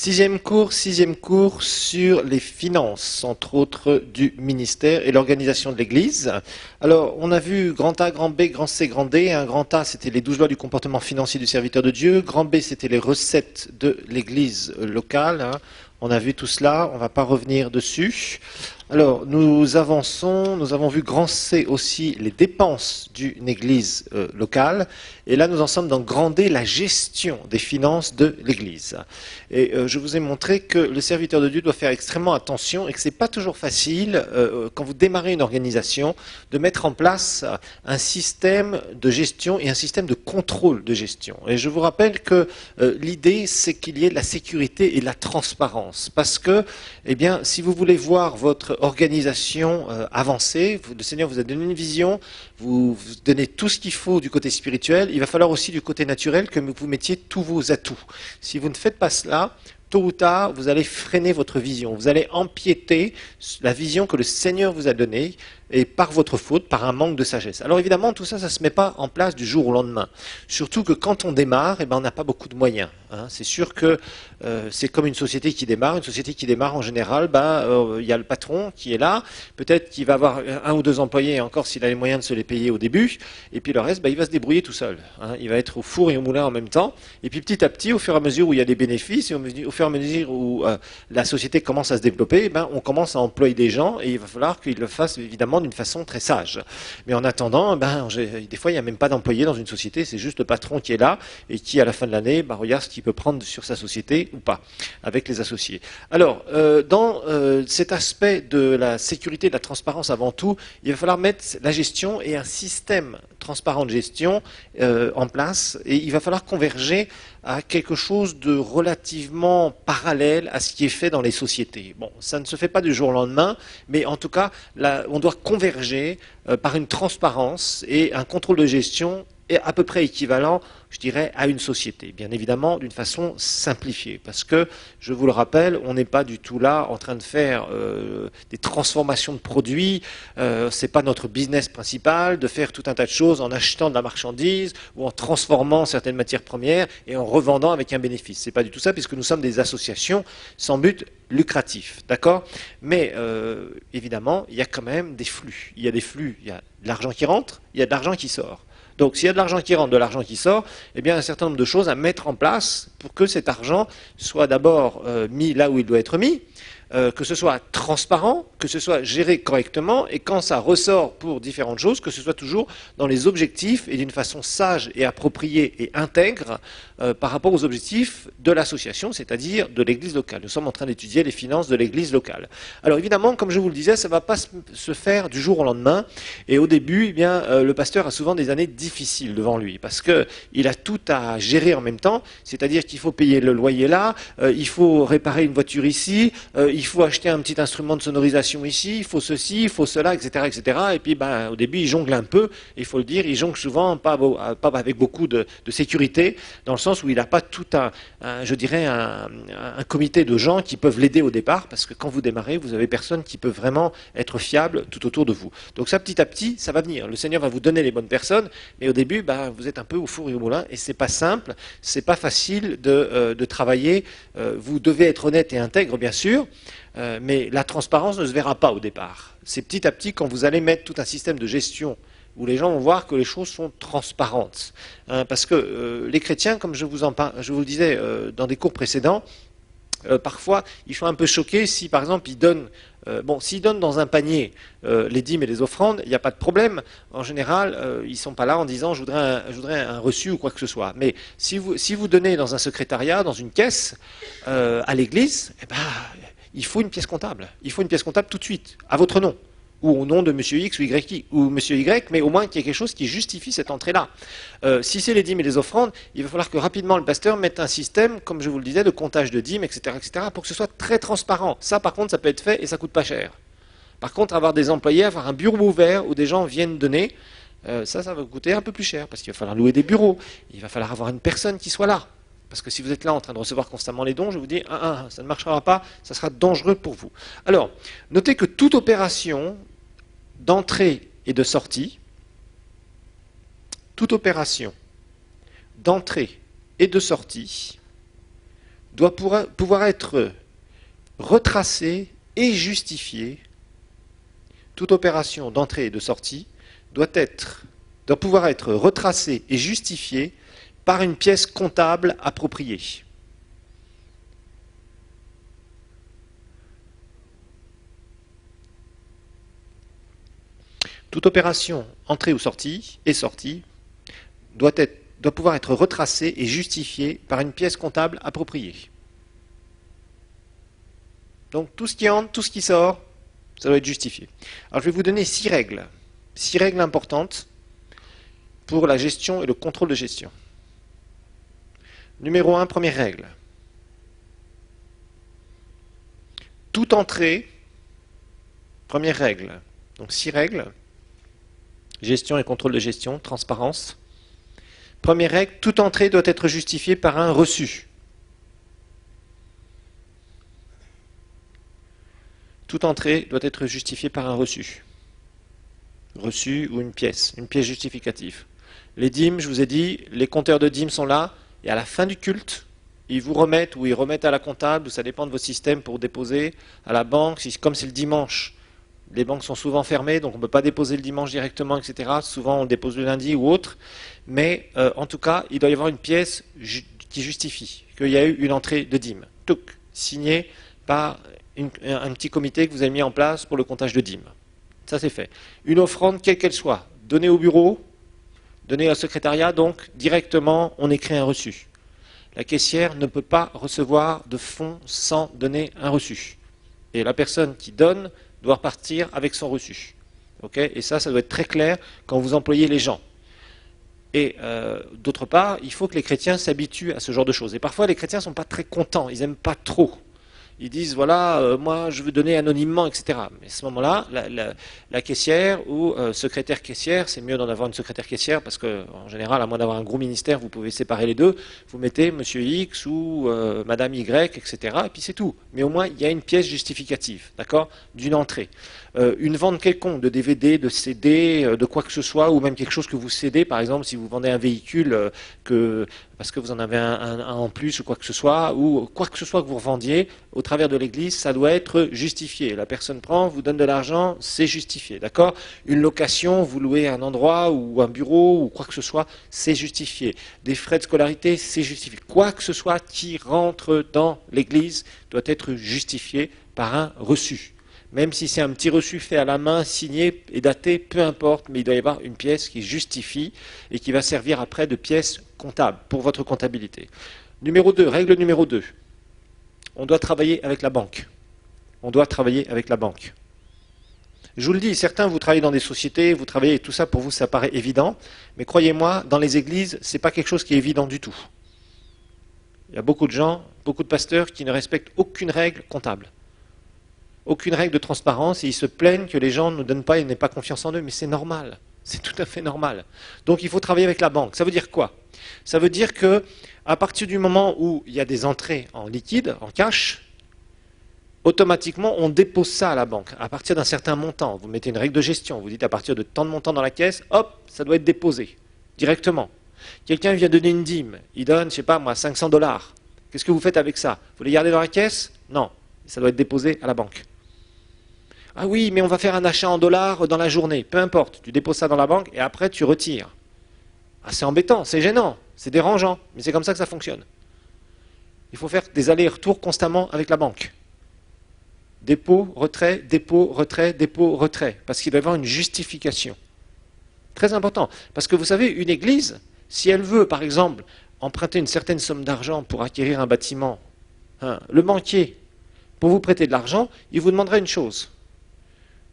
Sixième cours sur les finances, entre autres du ministère et l'organisation de l'Église. Alors, on a vu grand A, grand B, grand C, grand D. Un grand A, c'était les 12 lois du comportement financier du serviteur de Dieu. Grand B, c'était les recettes de l'Église locale. On a vu tout cela, on ne va pas revenir dessus. Alors, nous avançons, nous avons vu grand C aussi, les dépenses d'une église locale. Et là, nous en sommes dans grand D, la gestion des finances de l'église. Et je vous ai montré que le serviteur de Dieu doit faire extrêmement attention et que ce n'est pas toujours facile, quand vous démarrez une organisation, de mettre en place un système de gestion et un système de contrôle de gestion. Et je vous rappelle que l'idée, c'est qu'il y ait de la sécurité et de la transparence. Parce que, eh bien, si vous voulez voir votre organisation avancée, le Seigneur vous a donné une vision, vous donnez tout ce qu'il faut du côté spirituel, il va falloir aussi du côté naturel que vous mettiez tous vos atouts. Si vous ne faites pas cela, tôt ou tard, vous allez freiner votre vision, vous allez empiéter la vision que le Seigneur vous a donnée, et par votre faute, par un manque de sagesse. Alors évidemment, tout ça, ça ne se met pas en place du jour au lendemain. Surtout que quand on démarre, eh ben, on n'a pas beaucoup de moyens. C'est sûr que c'est comme une société qui démarre. Une société qui démarre, en général, il y a le patron qui est là. Peut-être qu'il va avoir un ou deux employés, encore s'il a les moyens de se les payer au début. Et puis le reste, il va se débrouiller tout seul. Il va être au four et au moulin en même temps. Et puis petit à petit, au fur et à mesure où il y a des bénéfices, et au fur et à mesure où la société commence à se développer, on commence à employer des gens et il va falloir qu'ils le fassent évidemment d'une façon très sage. Mais en attendant, des fois, il n'y a même pas d'employé dans une société, c'est juste le patron qui est là et qui, à la fin de l'année, regarde ce qu'il peut prendre sur sa société ou pas, avec les associés. Alors, dans cet aspect de la sécurité et de la transparence avant tout, il va falloir mettre la gestion et un système transparent de gestion en place et il va falloir converger à quelque chose de relativement parallèle à ce qui est fait dans les sociétés. Bon, ça ne se fait pas du jour au lendemain, mais en tout cas, on doit converger par une transparence et un contrôle de gestion à peu près équivalent, je dirais, à une société. Bien évidemment, d'une façon simplifiée. Parce que, je vous le rappelle, on n'est pas du tout là en train de faire des transformations de produits. Ce n'est pas notre business principal de faire tout un tas de choses en achetant de la marchandise ou en transformant certaines matières premières et en revendant avec un bénéfice. Ce n'est pas du tout ça, puisque nous sommes des associations sans but lucratif. D'accord ? Mais, évidemment, il y a quand même des flux. Il y a des flux, il y a de l'argent qui rentre, il y a de l'argent qui sort. Donc s'il y a de l'argent qui rentre, de l'argent qui sort, eh bien un certain nombre de choses à mettre en place pour que cet argent soit d'abord mis là où il doit être mis, que ce soit transparent, que ce soit géré correctement, et quand ça ressort pour différentes choses, que ce soit toujours dans les objectifs et d'une façon sage et appropriée et intègre par rapport aux objectifs de l'association, c'est-à-dire de l'église locale. Nous sommes en train d'étudier les finances de l'église locale. Alors évidemment, comme je vous le disais, ça ne va pas se faire du jour au lendemain, et au début, eh bien, le pasteur a souvent des années difficiles devant lui, parce qu'il a tout à gérer en même temps, c'est-à-dire qu'il faut payer le loyer là, il faut réparer une voiture ici, il faut acheter un petit instrument de sonorisation ici, il faut ceci, il faut cela, etc. etc. Et puis au début, il jongle un peu, il faut le dire, il jongle souvent pas avec beaucoup de sécurité, dans le sens où il n'a pas tout je dirais, un comité de gens qui peuvent l'aider au départ, parce que quand vous démarrez, vous avez personne qui peut vraiment être fiable tout autour de vous. Donc ça, petit à petit, ça va venir. Le Seigneur va vous donner les bonnes personnes, mais au début, vous êtes un peu au four et au moulin, et c'est pas simple, c'est pas facile de travailler. Vous devez être honnête et intègre, bien sûr, mais la transparence ne se verra pas au départ. C'est petit à petit, quand vous allez mettre tout un système de gestion où les gens vont voir que les choses sont transparentes. Parce que les chrétiens, comme je vous le disais dans des cours précédents, parfois, ils sont un peu choqués si, par exemple, ils donnent s'ils donnent dans un panier les dîmes et les offrandes, il n'y a pas de problème. En général, ils ne sont pas là en disant je voudrais un reçu ou quoi que ce soit. Mais si vous donnez dans un secrétariat, dans une caisse, à l'église, il faut une pièce comptable. Il faut une pièce comptable tout de suite, à votre nom, ou au nom de monsieur X ou monsieur Y, mais au moins qu'il y ait quelque chose qui justifie cette entrée-là. Si c'est les dîmes et les offrandes, il va falloir que rapidement le pasteur mette un système, comme je vous le disais, de comptage de dîmes, etc., etc., pour que ce soit très transparent. Ça, par contre, ça peut être fait et ça coûte pas cher. Par contre, avoir des employés, avoir un bureau ouvert où des gens viennent donner, ça va coûter un peu plus cher, parce qu'il va falloir louer des bureaux, il va falloir avoir une personne qui soit là. Parce que si vous êtes là en train de recevoir constamment les dons, je vous dis, ça ne marchera pas, ça sera dangereux pour vous. Alors, notez que toute opération d'entrée et de sortie, toute opération d'entrée et de sortie doit pouvoir être retracée et justifiée. Toute opération d'entrée et de sortie doit pouvoir être retracée et justifiée par une pièce comptable appropriée. Toute opération entrée ou sortie et sortie doit pouvoir être retracée et justifiée par une pièce comptable appropriée. Donc tout ce qui entre, tout ce qui sort, ça doit être justifié. Alors je vais vous donner 6 règles. 6 règles importantes pour la gestion et le contrôle de gestion. Numéro 1, première règle. Toute entrée, première règle. Donc 6 règles. Gestion et contrôle de gestion, transparence. Première règle, toute entrée doit être justifiée par un reçu. Toute entrée doit être justifiée par un reçu. Reçu ou une pièce justificative. Les dîmes, je vous ai dit, les compteurs de dîmes sont là, et à la fin du culte, ils vous remettent ou ils remettent à la comptable, ça dépend de vos systèmes pour déposer, à la banque, comme c'est le dimanche. Les banques sont souvent fermées, donc on ne peut pas déposer le dimanche directement, etc. Souvent on le dépose le lundi ou autre, mais en tout cas, il doit y avoir une pièce qui justifie qu'il y a eu une entrée de dîmes. Touc, signée par un petit comité que vous avez mis en place pour le comptage de dîmes. Ça c'est fait. Une offrande, quelle qu'elle soit, donnée au bureau, donnée au secrétariat, donc directement on écrit un reçu. La caissière ne peut pas recevoir de fonds sans donner un reçu. Et la personne qui donne doit repartir avec son reçu. Okay, et ça doit être très clair quand vous employez les gens. Et d'autre part, il faut que les chrétiens s'habituent à ce genre de choses. Et parfois, les chrétiens ne sont pas très contents, ils n'aiment pas trop. Ils disent, voilà, moi je veux donner anonymement, etc. Mais à ce moment-là, la caissière ou secrétaire caissière, c'est mieux d'en avoir une secrétaire caissière parce qu'en général, à moins d'avoir un gros ministère, vous pouvez séparer les deux. Vous mettez Monsieur X ou Madame Y, etc. Et puis c'est tout. Mais au moins, il y a une pièce justificative, d'accord, d'une entrée. Une vente quelconque de DVD, de CD, de quoi que ce soit, ou même quelque chose que vous cédez, par exemple, si vous vendez un véhicule parce que vous en avez un en plus ou quoi que ce soit que vous revendiez, au travers de l'Église, ça doit être justifié. La personne prend, vous donne de l'argent, c'est justifié, d'accord? Une location, vous louez un endroit ou un bureau ou quoi que ce soit, c'est justifié. Des frais de scolarité, c'est justifié. Quoi que ce soit qui rentre dans l'Église doit être justifié par un reçu. Même si c'est un petit reçu fait à la main, signé et daté, peu importe, mais il doit y avoir une pièce qui justifie et qui va servir après de pièce comptable pour votre comptabilité. Numéro 2, règle numéro 2. On doit travailler avec la banque. On doit travailler avec la banque. Je vous le dis, certains, vous travaillez dans des sociétés, vous travaillez, tout ça, pour vous, ça paraît évident, mais croyez-moi, dans les églises, ce n'est pas quelque chose qui est évident du tout. Il y a beaucoup de gens, beaucoup de pasteurs qui ne respectent aucune règle comptable. Aucune règle de transparence et ils se plaignent que les gens ne donnent pas et n'aient pas confiance en eux, mais c'est normal, c'est tout à fait normal. Donc il faut travailler avec la banque. Ça veut dire quoi? Ça veut dire que à partir du moment où il y a des entrées en liquide, en cash, automatiquement on dépose ça à la banque. À partir d'un certain montant, vous mettez une règle de gestion, vous dites à partir de tant de montants dans la caisse, hop, ça doit être déposé directement. Quelqu'un vient donner une dîme, il donne, je sais pas moi, 500 $. Qu'est-ce que vous faites avec ça? Vous les gardez dans la caisse? Non, ça doit être déposé à la banque. Ah oui, mais on va faire un achat en dollars dans la journée. Peu importe, tu déposes ça dans la banque et après tu retires. Ah, c'est embêtant, c'est gênant, c'est dérangeant, mais c'est comme ça que ça fonctionne. Il faut faire des allers-retours constamment avec la banque. Dépôt, retrait, dépôt, retrait, dépôt, retrait. Parce qu'il doit y avoir une justification. Très important. Parce que vous savez, une église, si elle veut, par exemple, emprunter une certaine somme d'argent pour acquérir un bâtiment, le banquier, pour vous prêter de l'argent, il vous demandera une chose.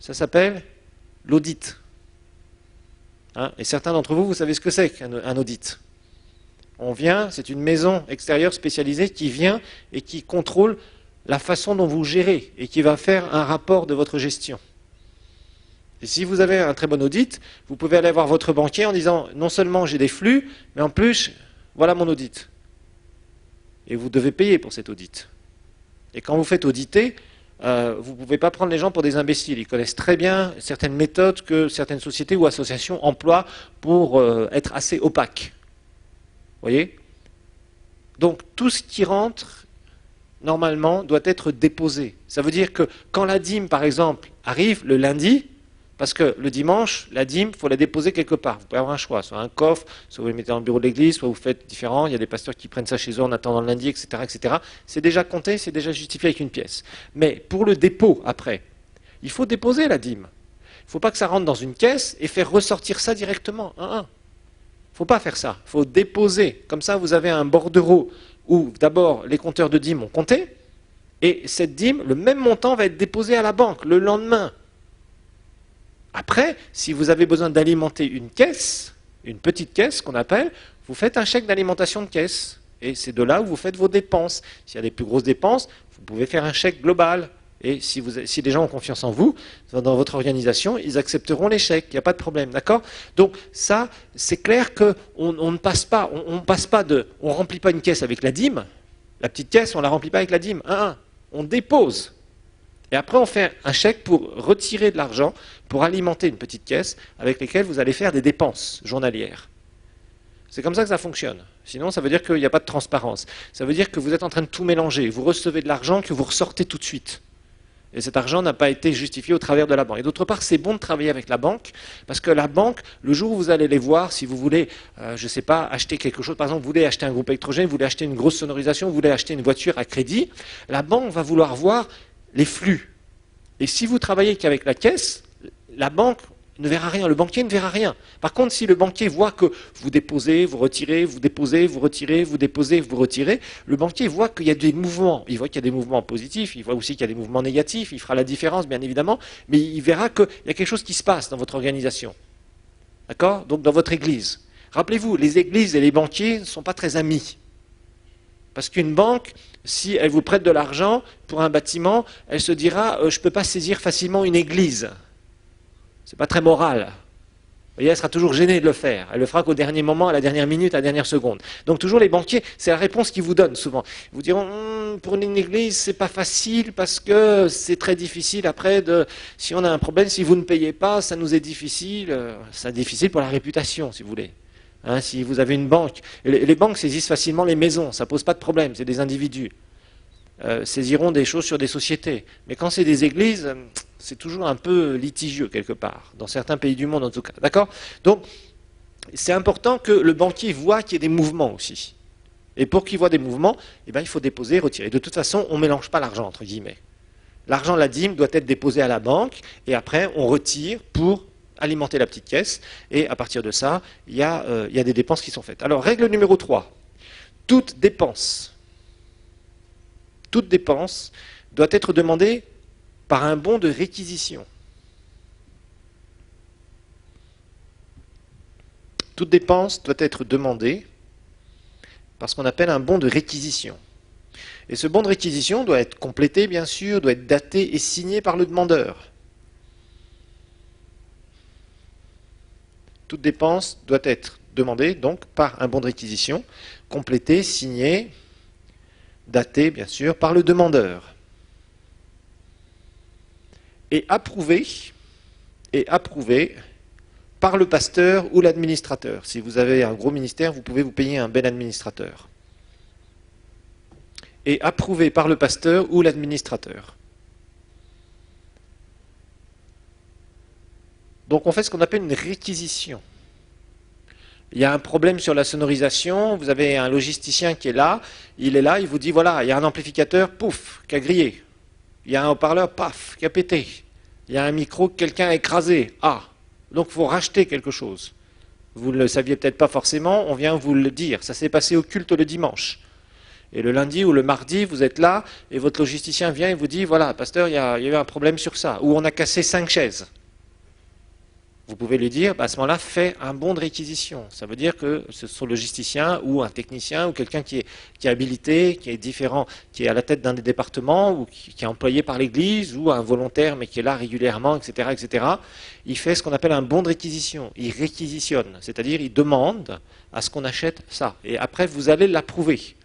Ça s'appelle l'audit. Et certains d'entre vous, vous savez ce que c'est qu'un audit. On vient, c'est une maison extérieure spécialisée qui vient et qui contrôle la façon dont vous gérez et qui va faire un rapport de votre gestion. Et si vous avez un très bon audit, vous pouvez aller voir votre banquier en disant non seulement j'ai des flux, mais en plus, voilà mon audit. Et vous devez payer pour cet audit. Et quand vous faites auditer, vous ne pouvez pas prendre les gens pour des imbéciles. Ils connaissent très bien certaines méthodes que certaines sociétés ou associations emploient pour être assez opaques. Vous voyez? Donc tout ce qui rentre normalement, doit être déposée. Ça veut dire que quand la dîme, par exemple, arrive le lundi, parce que le dimanche, la dîme, il faut la déposer quelque part. Vous pouvez avoir un choix, soit un coffre, soit vous le mettez dans le bureau de l'église, soit vous faites différent. Il y a des pasteurs qui prennent ça chez eux en attendant le lundi, etc., etc. C'est déjà compté, c'est déjà justifié avec une pièce. Mais pour le dépôt, après, il faut déposer la dîme. Il ne faut pas que ça rentre dans une caisse et faire ressortir ça directement. Il ne faut pas faire ça. Il faut déposer. Comme ça, vous avez un bordereau où, d'abord, les compteurs de dîmes ont compté, et cette dîme, le même montant va être déposé à la banque le lendemain. Après, si vous avez besoin d'alimenter une caisse, une petite caisse qu'on appelle, vous faites un chèque d'alimentation de caisse. Et c'est de là où vous faites vos dépenses. S'il y a des plus grosses dépenses, vous pouvez faire un chèque global. Et si les gens ont confiance en vous, dans votre organisation, ils accepteront les chèques. Il n'y a pas de problème, d'accord? Donc ça, c'est clair qu'on ne passe pas, on remplit pas une caisse avec la dîme. La petite caisse, on ne la remplit pas avec la dîme. On dépose. Et après, on fait un chèque pour retirer de l'argent, pour alimenter une petite caisse avec laquelle vous allez faire des dépenses journalières. C'est comme ça que ça fonctionne. Sinon, ça veut dire qu'il n'y a pas de transparence. Ça veut dire que vous êtes en train de tout mélanger. Vous recevez de l'argent que vous ressortez tout de suite. Et cet argent n'a pas été justifié au travers de la banque. Et d'autre part, c'est bon de travailler avec la banque, parce que la banque, le jour où vous allez les voir, si vous voulez, je ne sais pas, acheter quelque chose, par exemple, vous voulez acheter un groupe électrogène, vous voulez acheter une grosse sonorisation, vous voulez acheter une voiture à crédit, la banque va vouloir voir les flux. Et si vous travaillez qu'avec la caisse, la banque ne verra rien, le banquier ne verra rien. Par contre, si le banquier voit que vous déposez, vous retirez, vous déposez, vous retirez, vous déposez, vous retirez, le banquier voit qu'il y a des mouvements. Il voit qu'il y a des mouvements positifs, il voit aussi qu'il y a des mouvements négatifs, il fera la différence, bien évidemment, mais il verra qu'il y a quelque chose qui se passe dans votre organisation. D'accord? Donc dans votre église. Rappelez-vous, les églises et les banquiers ne sont pas très amis. Parce qu'une banque, si elle vous prête de l'argent pour un bâtiment, elle se dira je ne peux pas saisir facilement une église. Ce n'est pas très moral. Vous voyez, elle sera toujours gênée de le faire. Elle le fera qu'au dernier moment, à la dernière minute, à la dernière seconde. Donc toujours les banquiers, c'est la réponse qu'ils vous donnent souvent. Ils vous diront pour une église, c'est pas facile parce que c'est très difficile après si on a un problème, si vous ne payez pas, ça nous est difficile. C'est difficile pour la réputation, si vous voulez. Si vous avez une banque, les banques saisissent facilement les maisons, ça ne pose pas de problème, c'est des individus. Saisiront des choses sur des sociétés. Mais quand c'est des églises, c'est toujours un peu litigieux quelque part, dans certains pays du monde en tout cas. D'accord? Donc, c'est important que le banquier voit qu'il y ait des mouvements aussi. Et pour qu'il voit des mouvements, il faut déposer, retirer. De toute façon, on ne mélange pas l'argent, entre guillemets. L'argent de la dîme doit être déposé à la banque, et après, on retire pour alimenter la petite caisse, et à partir de ça, il y a des dépenses qui sont faites. Alors, règle numéro 3. Toute dépense doit être demandée par un bon de réquisition. Toute dépense doit être demandée par ce qu'on appelle un bon de réquisition. Et ce bon de réquisition doit être complété, bien sûr, doit être daté et signé par le demandeur. Toute dépense doit être demandée donc par un bon de réquisition, complété, signé, daté bien sûr par le demandeur. Et approuvé par le pasteur ou l'administrateur. Si vous avez un gros ministère, vous pouvez vous payer un bel administrateur. Et approuvé par le pasteur ou l'administrateur. Donc on fait ce qu'on appelle une réquisition. Il y a un problème sur la sonorisation, vous avez un logisticien qui est là, il vous dit voilà, il y a un amplificateur, pouf, qui a grillé. Il y a un haut-parleur, paf, qui a pété. Il y a un micro que quelqu'un a écrasé. Donc il faut racheter quelque chose. Vous ne le saviez peut-être pas forcément, on vient vous le dire. Ça s'est passé au culte le dimanche. Et le lundi ou le mardi, vous êtes là, et votre logisticien vient et vous dit voilà, pasteur, il y a eu un problème sur ça. Ou on a cassé 5 chaises. Vous pouvez lui dire, à ce moment-là, fais un bon de réquisition. Ça veut dire que ce soit le logisticien ou un technicien ou quelqu'un qui est habilité, qui est différent, qui est à la tête d'un des départements ou qui est employé par l'Église ou un volontaire mais qui est là régulièrement, etc., etc. Il fait ce qu'on appelle un bon de réquisition. Il réquisitionne, c'est-à-dire il demande à ce qu'on achète ça. Et après, vous allez l'approuver.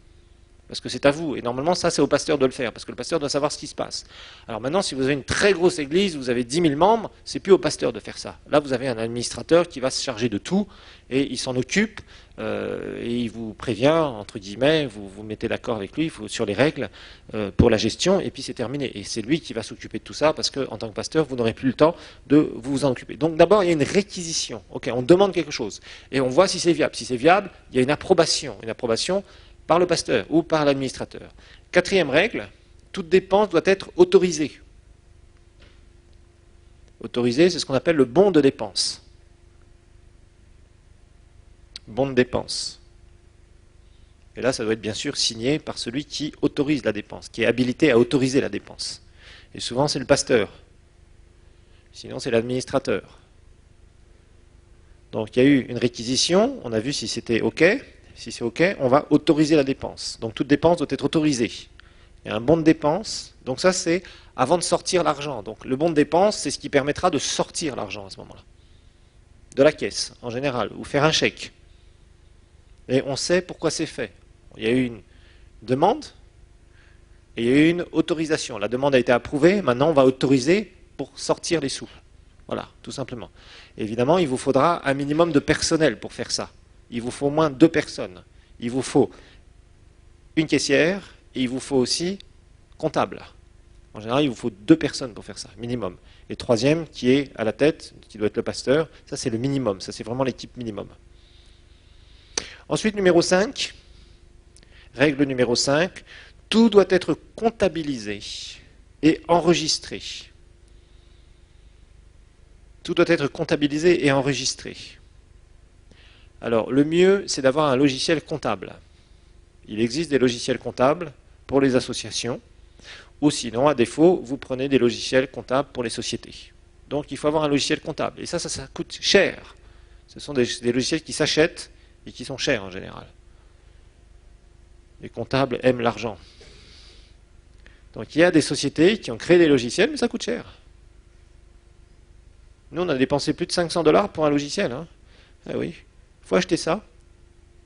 Parce que c'est à vous. Et normalement, ça, c'est au pasteur de le faire, parce que le pasteur doit savoir ce qui se passe. Alors maintenant, si vous avez une très grosse église, vous avez 10 000 membres, c'est plus au pasteur de faire ça. Là, vous avez un administrateur qui va se charger de tout, et il s'en occupe, et il vous prévient, entre guillemets, vous vous mettez d'accord avec lui sur les règles pour la gestion, et puis c'est terminé. Et c'est lui qui va s'occuper de tout ça, parce qu'en tant que pasteur, vous n'aurez plus le temps de vous en occuper. Donc d'abord, il y a une réquisition. Ok, on demande quelque chose, et on voit si c'est viable. Si c'est viable, il y a une approbation par le pasteur ou par l'administrateur. Quatrième règle, toute dépense doit être autorisée. Autorisée, c'est ce qu'on appelle le bon de dépense. Bon de dépense. Et là, ça doit être bien sûr signé par celui qui autorise la dépense, qui est habilité à autoriser la dépense. Et souvent, c'est le pasteur. Sinon, c'est l'administrateur. Donc, il y a eu une réquisition, on a vu si c'était OK. Si c'est OK, on va autoriser la dépense. Donc, toute dépense doit être autorisée. Il y a un bon de dépense. Donc, ça, c'est avant de sortir l'argent. Donc, le bon de dépense, c'est ce qui permettra de sortir l'argent à ce moment-là. De la caisse, en général, ou faire un chèque. Et on sait pourquoi c'est fait. Il y a eu une demande et il y a eu une autorisation. La demande a été approuvée, maintenant on va autoriser pour sortir les sous. Voilà, tout simplement. Évidemment, il vous faudra un minimum de personnel pour faire ça. Il vous faut au moins 2 personnes. Il vous faut une caissière et il vous faut aussi comptable. En général, il vous faut 2 personnes pour faire ça, minimum. Et troisième, qui est à la tête, qui doit être le pasteur, ça c'est le minimum, ça c'est vraiment l'équipe minimum. Ensuite, numéro 5, règle numéro 5, tout doit être comptabilisé et enregistré. Tout doit être comptabilisé et enregistré. Alors, le mieux, c'est d'avoir un logiciel comptable. Il existe des logiciels comptables pour les associations, ou sinon, à défaut, vous prenez des logiciels comptables pour les sociétés. Donc, il faut avoir un logiciel comptable. Et ça coûte cher. Ce sont des logiciels qui s'achètent et qui sont chers en général. Les comptables aiment l'argent. Donc il y a des sociétés qui ont créé des logiciels, mais ça coûte cher. Nous, on a dépensé plus de 500 $ pour un logiciel. Hein. Ah oui, il faut acheter ça.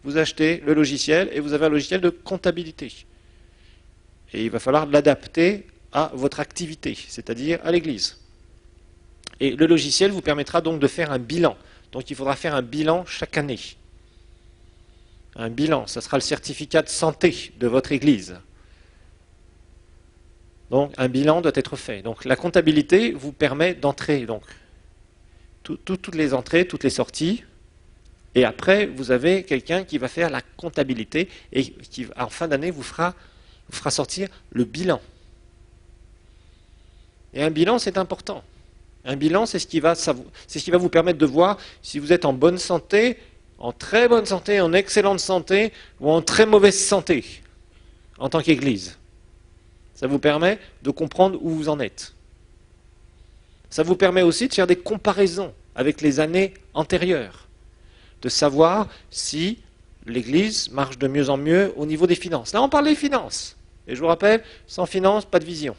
Vous achetez le logiciel et vous avez un logiciel de comptabilité. Et il va falloir l'adapter à votre activité, c'est-à-dire à l'église. Et le logiciel vous permettra donc de faire un bilan. Donc il faudra faire un bilan chaque année. Un bilan, ça sera le certificat de santé de votre église. Donc un bilan doit être fait. Donc la comptabilité vous permet d'entrer donc toutes les entrées, toutes les sorties. Et après, vous avez quelqu'un qui va faire la comptabilité et qui, en fin d'année, vous fera sortir le bilan. Et un bilan, c'est important. Un bilan, c'est ce qui va vous permettre de voir si vous êtes en bonne santé, en très bonne santé, en excellente santé ou en très mauvaise santé en tant qu'Église. Ça vous permet de comprendre où vous en êtes. Ça vous permet aussi de faire des comparaisons avec les années antérieures, de savoir si l'Église marche de mieux en mieux au niveau des finances. Là, on parle des finances. Et je vous rappelle, sans finances, pas de vision.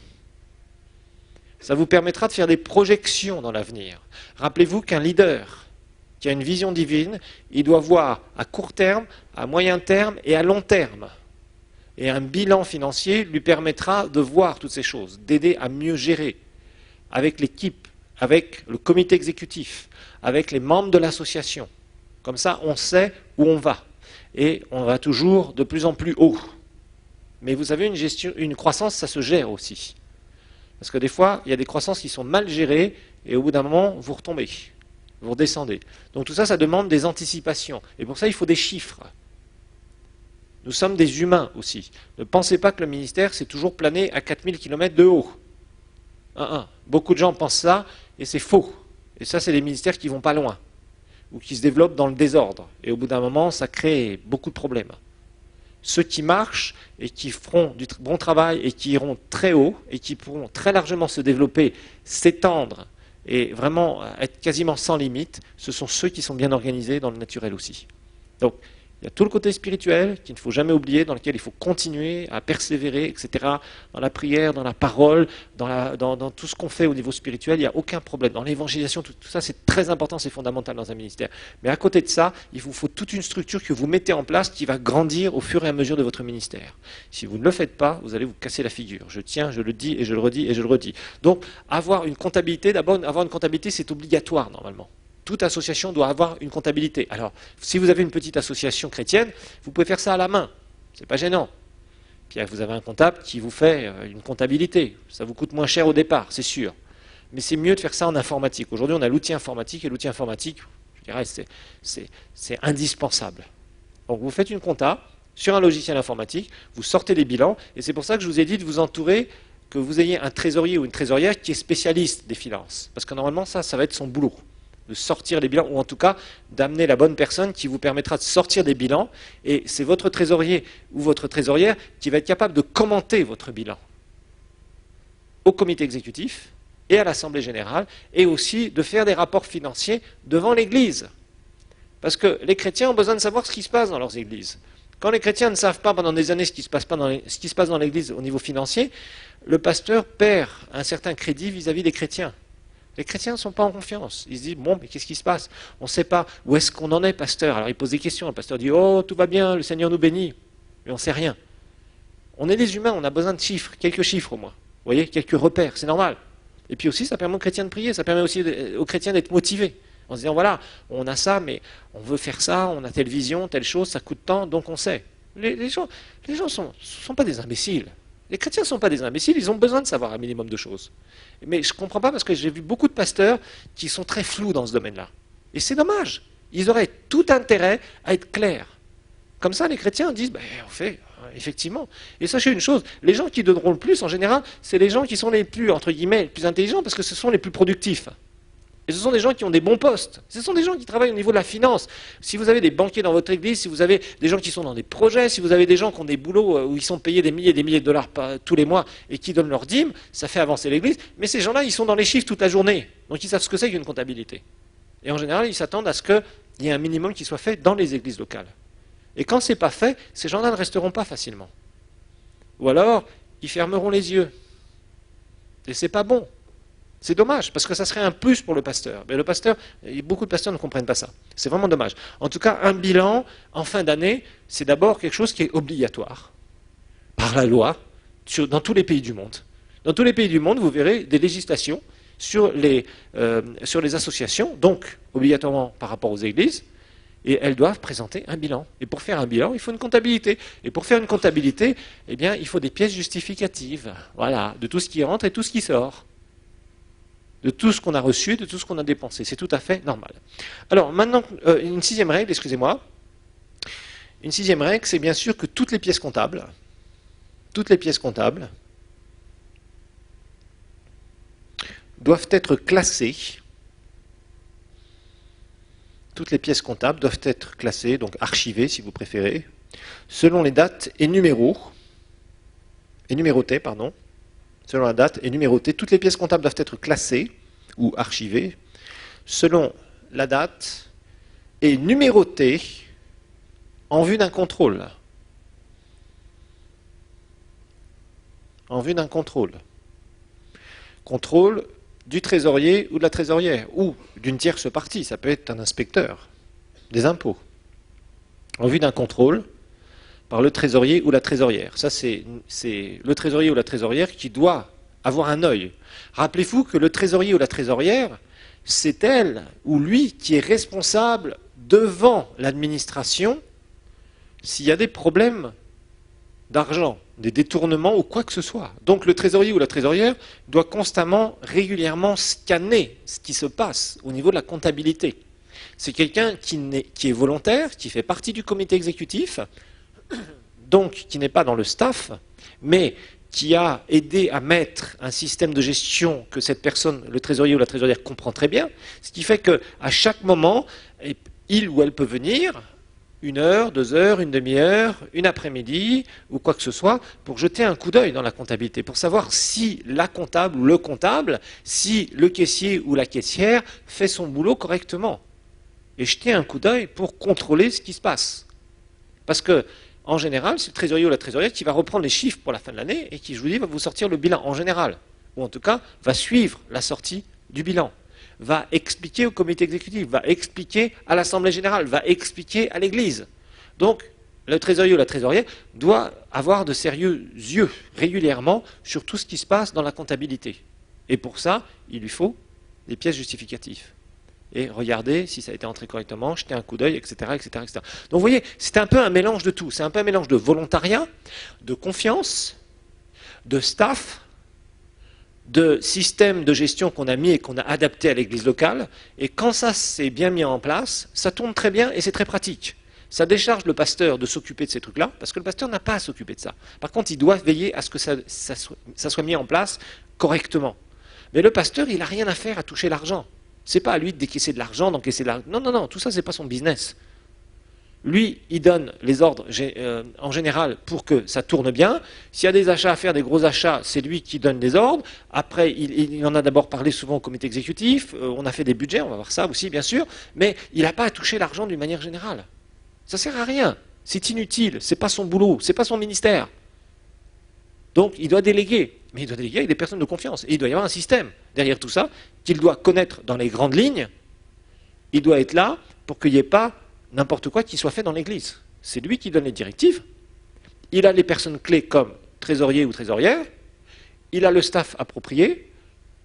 Ça vous permettra de faire des projections dans l'avenir. Rappelez-vous qu'un leader qui a une vision divine, il doit voir à court terme, à moyen terme et à long terme. Et un bilan financier lui permettra de voir toutes ces choses, d'aider à mieux gérer avec l'équipe, avec le comité exécutif, avec les membres de l'association. Comme ça, on sait où on va. Et on va toujours de plus en plus haut. Mais vous avez une croissance, ça se gère aussi. Parce que des fois, il y a des croissances qui sont mal gérées, et au bout d'un moment, vous retombez. Vous redescendez. Donc tout ça, ça demande des anticipations. Et pour ça, il faut des chiffres. Nous sommes des humains aussi. Ne pensez pas que le ministère, c'est toujours plané à 4000 km de haut. Beaucoup de gens pensent ça, et c'est faux. Et ça, c'est des ministères qui ne vont pas loin, ou qui se développent dans le désordre. Et au bout d'un moment, ça crée beaucoup de problèmes. Ceux qui marchent et qui feront du bon travail et qui iront très haut et qui pourront très largement se développer, s'étendre, et vraiment être quasiment sans limite, ce sont ceux qui sont bien organisés dans le naturel aussi. Donc, il y a tout le côté spirituel qu'il ne faut jamais oublier, dans lequel il faut continuer à persévérer, etc. Dans la prière, dans la parole, dans tout ce qu'on fait au niveau spirituel, il n'y a aucun problème. Dans l'évangélisation, tout ça, c'est très important, c'est fondamental dans un ministère. Mais à côté de ça, il vous faut toute une structure que vous mettez en place qui va grandir au fur et à mesure de votre ministère. Si vous ne le faites pas, vous allez vous casser la figure. Je tiens, je le dis, et je le redis, et je le redis. Donc, avoir une comptabilité, d'abord, avoir une comptabilité, c'est obligatoire, normalement. toute association doit avoir une comptabilité. Alors, si vous avez une petite association chrétienne, vous pouvez faire ça à la main. C'est pas gênant. Puis vous avez un comptable qui vous fait une comptabilité. Ça vous coûte moins cher au départ, c'est sûr. Mais c'est mieux de faire ça en informatique. Aujourd'hui, on a l'outil informatique, et l'outil informatique, je dirais, c'est indispensable. Donc vous faites une compta sur un logiciel informatique, vous sortez les bilans, et c'est pour ça que je vous ai dit de vous entourer, que vous ayez un trésorier ou une trésorière qui est spécialiste des finances. Parce que normalement, ça va être son boulot, de sortir les bilans, ou en tout cas d'amener la bonne personne qui vous permettra de sortir des bilans, et c'est votre trésorier ou votre trésorière qui va être capable de commenter votre bilan au comité exécutif et à l'Assemblée générale, et aussi de faire des rapports financiers devant l'Église. Parce que les chrétiens ont besoin de savoir ce qui se passe dans leurs églises. Quand les chrétiens ne savent pas pendant des années ce qui se passe dans l'église au niveau financier, le pasteur perd un certain crédit vis-à-vis des chrétiens. Les chrétiens ne sont pas en confiance. Ils se disent, bon, mais qu'est-ce qui se passe? On ne sait pas. Où est-ce qu'on en est, pasteur? Alors il pose des questions. Le pasteur dit, oh, tout va bien, le Seigneur nous bénit. Mais on ne sait rien. On est des humains, on a besoin de chiffres, quelques chiffres au moins. Vous voyez, quelques repères, c'est normal. Et puis aussi, ça permet aux chrétiens de prier, ça permet aussi aux chrétiens d'être motivés. En se disant, voilà, on a ça, mais on veut faire ça, on a telle vision, telle chose, ça coûte tant, donc on sait. Les gens ne sont pas des imbéciles. Les chrétiens ne sont pas des imbéciles, ils ont besoin de savoir un minimum de choses. Mais je ne comprends pas parce que j'ai vu beaucoup de pasteurs qui sont très flous dans ce domaine-là. Et c'est dommage. Ils auraient tout intérêt à être clairs. Comme ça, les chrétiens disent, ben, on fait, effectivement. Et sachez une chose, les gens qui donneront le plus, en général, c'est les gens qui sont les plus, entre guillemets, les plus intelligents, parce que ce sont les plus productifs. Et ce sont des gens qui ont des bons postes. Ce sont des gens qui travaillent au niveau de la finance. Si vous avez des banquiers dans votre église, si vous avez des gens qui sont dans des projets, si vous avez des gens qui ont des boulots où ils sont payés des milliers et des milliers de dollars tous les mois et qui donnent leur dîme, ça fait avancer l'église. Mais ces gens-là, ils sont dans les chiffres toute la journée. Donc ils savent ce que c'est qu'une comptabilité. Et en général, ils s'attendent à ce qu'il y ait un minimum qui soit fait dans les églises locales. Et quand ce n'est pas fait, ces gens-là ne resteront pas facilement. Ou alors, ils fermeront les yeux. Et ce n'est pas bon. C'est dommage, parce que ça serait un plus pour le pasteur. Mais le pasteur, beaucoup de pasteurs ne comprennent pas ça. C'est vraiment dommage. En tout cas, un bilan en fin d'année, c'est d'abord quelque chose qui est obligatoire, par la loi, dans tous les pays du monde. Dans tous les pays du monde, vous verrez des législations sur les associations, donc obligatoirement par rapport aux églises, et elles doivent présenter un bilan. Et pour faire un bilan, il faut une comptabilité. Et pour faire une comptabilité, eh bien, il faut des pièces justificatives, voilà, de tout ce qui rentre et tout ce qui sort. De tout ce qu'on a reçu, de tout ce qu'on a dépensé. C'est tout à fait normal. Alors maintenant, une sixième règle, excusez-moi. Une sixième règle, c'est bien sûr que toutes les pièces comptables doivent être classées. Toutes les pièces comptables doivent être classées, donc archivées si vous préférez, selon les dates et numérotées, pardon. Selon la date et numérotées, toutes les pièces comptables doivent être classées ou archivées selon la date et numérotées en vue d'un contrôle. En vue d'un contrôle. Contrôle du trésorier ou de la trésorière, ou d'une tierce partie, ça peut être un inspecteur des impôts. En vue d'un contrôle par le trésorier ou la trésorière. Ça, c'est le trésorier ou la trésorière qui doit avoir un œil. Rappelez-vous que le trésorier ou la trésorière, c'est elle ou lui qui est responsable devant l'administration s'il y a des problèmes d'argent, des détournements ou quoi que ce soit. Donc le trésorier ou la trésorière doit constamment, régulièrement scanner ce qui se passe au niveau de la comptabilité. C'est quelqu'un qui est volontaire, qui fait partie du comité exécutif, donc qui n'est pas dans le staff, mais qui a aidé à mettre un système de gestion que cette personne, le trésorier ou la trésorière, comprend très bien, ce qui fait qu'à chaque moment, il ou elle peut venir, 1 heure, 2 heures, une demi-heure, une après-midi, ou quoi que ce soit, pour jeter un coup d'œil dans la comptabilité, pour savoir si la comptable ou le comptable, si le caissier ou la caissière fait son boulot correctement. Et jeter un coup d'œil pour contrôler ce qui se passe. Parce que, en général, c'est le trésorier ou la trésorière qui va reprendre les chiffres pour la fin de l'année et qui, je vous dis, va vous sortir le bilan en général. Ou en tout cas, va suivre la sortie du bilan. Va expliquer au comité exécutif, va expliquer à l'Assemblée générale, va expliquer à l'Église. Donc, le trésorier ou la trésorière doit avoir de sérieux yeux régulièrement sur tout ce qui se passe dans la comptabilité. Et pour ça, il lui faut des pièces justificatives. et regarder si ça a été entré correctement, jeter un coup d'œil, etc., etc., etc. Donc vous voyez, c'est un peu un mélange de tout. C'est un peu un mélange de volontariat, de confiance, de staff, de système de gestion qu'on a mis et qu'on a adapté à l'église locale. Et quand ça s'est bien mis en place, ça tourne très bien et c'est très pratique. Ça décharge le pasteur de s'occuper de ces trucs-là, parce que le pasteur n'a pas à s'occuper de ça. Par contre, il doit veiller à ce que ça soit mis en place correctement. Mais le pasteur, il n'a rien à faire à toucher l'argent. C'est pas à lui de décaisser de l'argent, d'encaisser de l'argent. Non, non, non, tout ça, c'est pas son business. Lui, il donne les ordres en général pour que ça tourne bien. S'il y a des achats à faire, des gros achats, c'est lui qui donne les ordres. Après, il en a d'abord parlé souvent au comité exécutif. On a fait des budgets, on va voir ça aussi, bien sûr. Mais il n'a pas à toucher l'argent d'une manière générale. Ça sert à rien. C'est inutile. C'est pas son boulot. C'est pas son ministère. Donc, il doit déléguer. Mais il doit déléguer avec des personnes de confiance. Et il doit y avoir un système derrière tout ça qu'il doit connaître dans les grandes lignes. Il doit être là pour qu'il n'y ait pas n'importe quoi qui soit fait dans l'église. C'est lui qui donne les directives. Il a les personnes clés comme trésorier ou trésorière. Il a le staff approprié.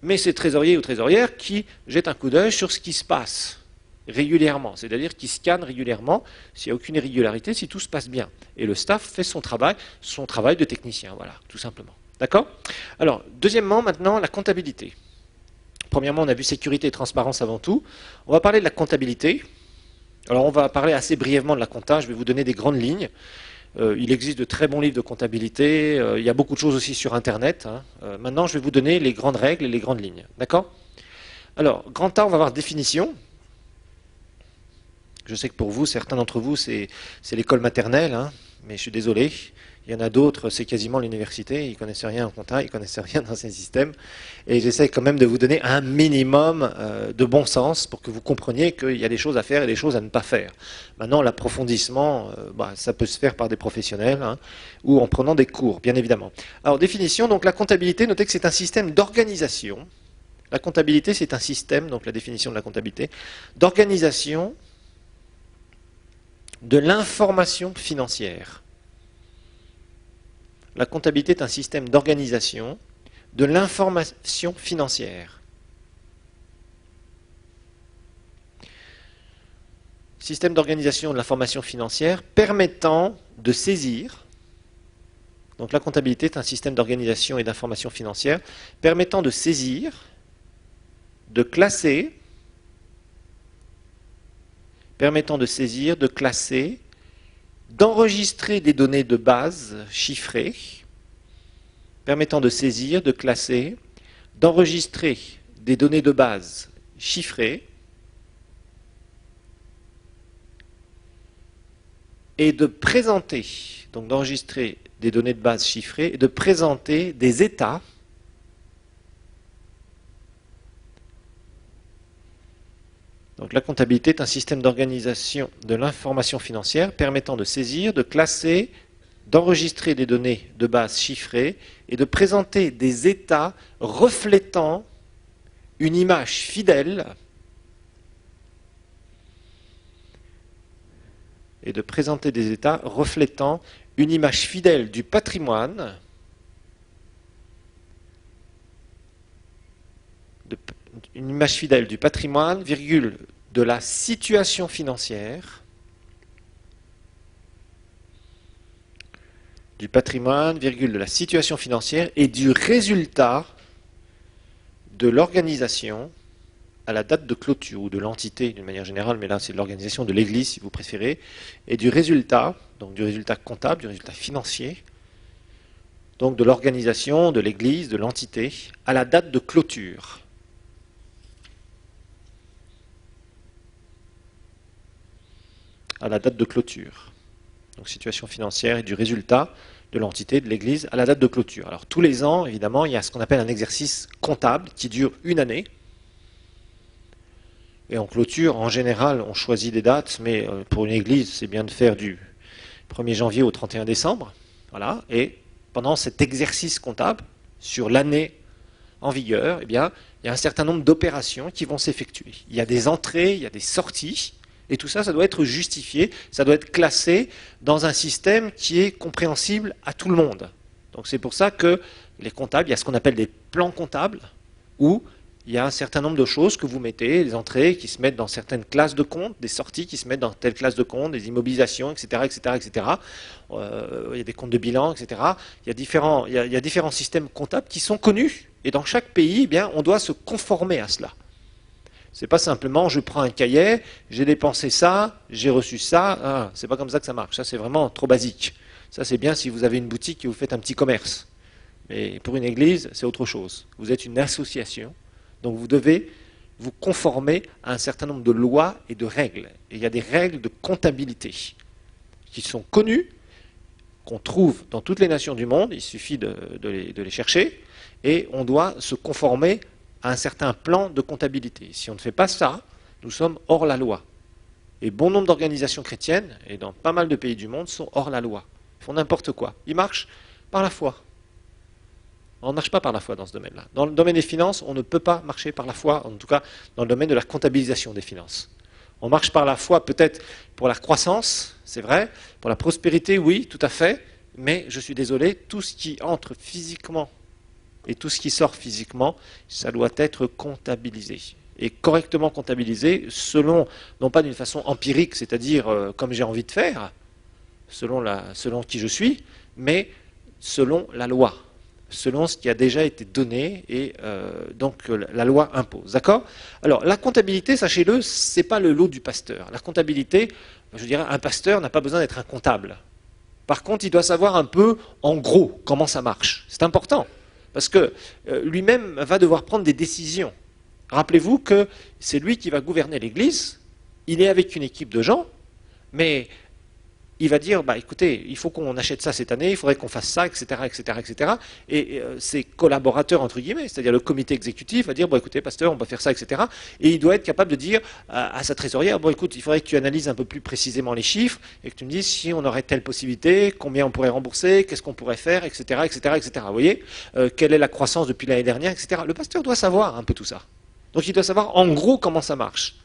Mais c'est trésorier ou trésorière qui jette un coup d'œil sur ce qui se passe régulièrement. C'est-à-dire qui scanne régulièrement s'il n'y a aucune irrégularité, si tout se passe bien. Et le staff fait son travail de technicien. Voilà, tout simplement. D'accord ? Alors, deuxièmement, maintenant, la comptabilité. Premièrement, on a vu sécurité et transparence avant tout. On va parler de la comptabilité. Alors, on va parler assez brièvement de la compta. Je vais vous donner des grandes lignes. Il existe de très bons livres de comptabilité. Il y a beaucoup de choses aussi sur Internet. Maintenant, je vais vous donner les grandes règles et les grandes lignes. D'accord ? Alors, grand A, on va voir définition. Je sais que pour vous, certains d'entre vous, c'est l'école maternelle, mais je suis désolé. Il y en a d'autres, c'est quasiment l'université, ils ne connaissent rien en compta, ils ne connaissent rien dans ces systèmes. Et j'essaie quand même de vous donner un minimum de bon sens pour que vous compreniez qu'il y a des choses à faire et des choses à ne pas faire. Maintenant, l'approfondissement, ça peut se faire par des professionnels ou en prenant des cours, bien évidemment. Alors, définition, donc la comptabilité, notez que c'est un système d'organisation. La comptabilité, c'est un système, donc la définition de la comptabilité, d'organisation de l'information financière. La comptabilité est un système d'organisation de l'information financière. Système d'organisation de l'information financière permettant de saisir, donc la comptabilité est un système d'organisation et d'information financière permettant de saisir, de classer, d'enregistrer des données de base chiffrées, permettant de saisir, de classer, d'enregistrer des données de base chiffrées et de présenter, donc d'enregistrer des données de base chiffrées et de présenter des états Donc la comptabilité est un système d'organisation de l'information financière permettant de saisir, de classer, d'enregistrer des données de base chiffrées et de présenter des états reflétant une image fidèle du patrimoine virgule, de la situation financière, et du résultat de l'organisation à la date de clôture, ou de l'entité d'une manière générale, mais là c'est l'organisation de l'église si vous préférez, et du résultat, donc du résultat comptable, du résultat financier, donc de l'organisation de l'église, de l'entité, à la date de clôture. Donc situation financière et du résultat de l'entité, de l'église, à la date de clôture. Alors tous les ans, évidemment, il y a ce qu'on appelle un exercice comptable qui dure une année. Et en clôture, en général, on choisit des dates, mais pour une église, c'est bien de faire du 1er janvier au 31 décembre. Voilà. Et pendant cet exercice comptable, sur l'année en vigueur, eh bien, il y a un certain nombre d'opérations qui vont s'effectuer. Il y a des entrées, il y a des sorties, et tout ça, ça doit être justifié, ça doit être classé dans un système qui est compréhensible à tout le monde. Donc c'est pour ça que les comptables, il y a ce qu'on appelle des plans comptables, où il y a un certain nombre de choses que vous mettez, des entrées qui se mettent dans certaines classes de compte, des sorties qui se mettent dans telle classe de compte, des immobilisations, etc., etc., etc. Il y a des comptes de bilan, etc. Il y a différents systèmes comptables qui sont connus. Et dans chaque pays, eh bien, on doit se conformer à cela. C'est pas simplement je prends un cahier, j'ai dépensé ça, j'ai reçu ça. Ah, c'est pas comme ça que ça marche. Ça, c'est vraiment trop basique. Ça, c'est bien si vous avez une boutique et vous faites un petit commerce. Mais pour une église, c'est autre chose. Vous êtes une association, donc vous devez vous conformer à un certain nombre de lois et de règles. Et il y a des règles de comptabilité qui sont connues, qu'on trouve dans toutes les nations du monde. Il suffit de les chercher. Et on doit se conformer à un certain plan de comptabilité. Si on ne fait pas ça, nous sommes hors la loi. Et bon nombre d'organisations chrétiennes, et dans pas mal de pays du monde, sont hors la loi. Ils font n'importe quoi. Ils marchent par la foi. On ne marche pas par la foi dans ce domaine-là. Dans le domaine des finances, on ne peut pas marcher par la foi, en tout cas dans le domaine de la comptabilisation des finances. On marche par la foi peut-être pour la croissance, c'est vrai, pour la prospérité, oui, tout à fait, mais je suis désolé, tout ce qui entre physiquement et tout ce qui sort physiquement, ça doit être comptabilisé. Et correctement comptabilisé, selon, non pas d'une façon empirique, c'est-à-dire comme j'ai envie de faire, selon qui je suis, mais selon la loi, selon ce qui a déjà été donné et donc la loi impose. D'accord? Alors la comptabilité, sachez-le, c'est pas le lot du pasteur. La comptabilité, je dirais, un pasteur n'a pas besoin d'être un comptable. Par contre, il doit savoir un peu, en gros, comment ça marche. C'est important, parce que lui-même va devoir prendre des décisions. Rappelez-vous que c'est lui qui va gouverner l'Église, il est avec une équipe de gens, mais il va dire, bah, écoutez, il faut qu'on achète ça cette année, il faudrait qu'on fasse ça, etc., etc., etc. Et ses collaborateurs, entre guillemets, c'est-à-dire le comité exécutif, va dire, bon, écoutez, pasteur, on va faire ça, etc. Et il doit être capable de dire à sa trésorière, bon, écoute, il faudrait que tu analyses un peu plus précisément les chiffres et que tu me dises si on aurait telle possibilité, combien on pourrait rembourser, qu'est-ce qu'on pourrait faire, etc., etc., etc. Vous voyez, quelle est la croissance depuis l'année dernière, etc. Le pasteur doit savoir un peu tout ça. Donc il doit savoir en gros comment ça marche.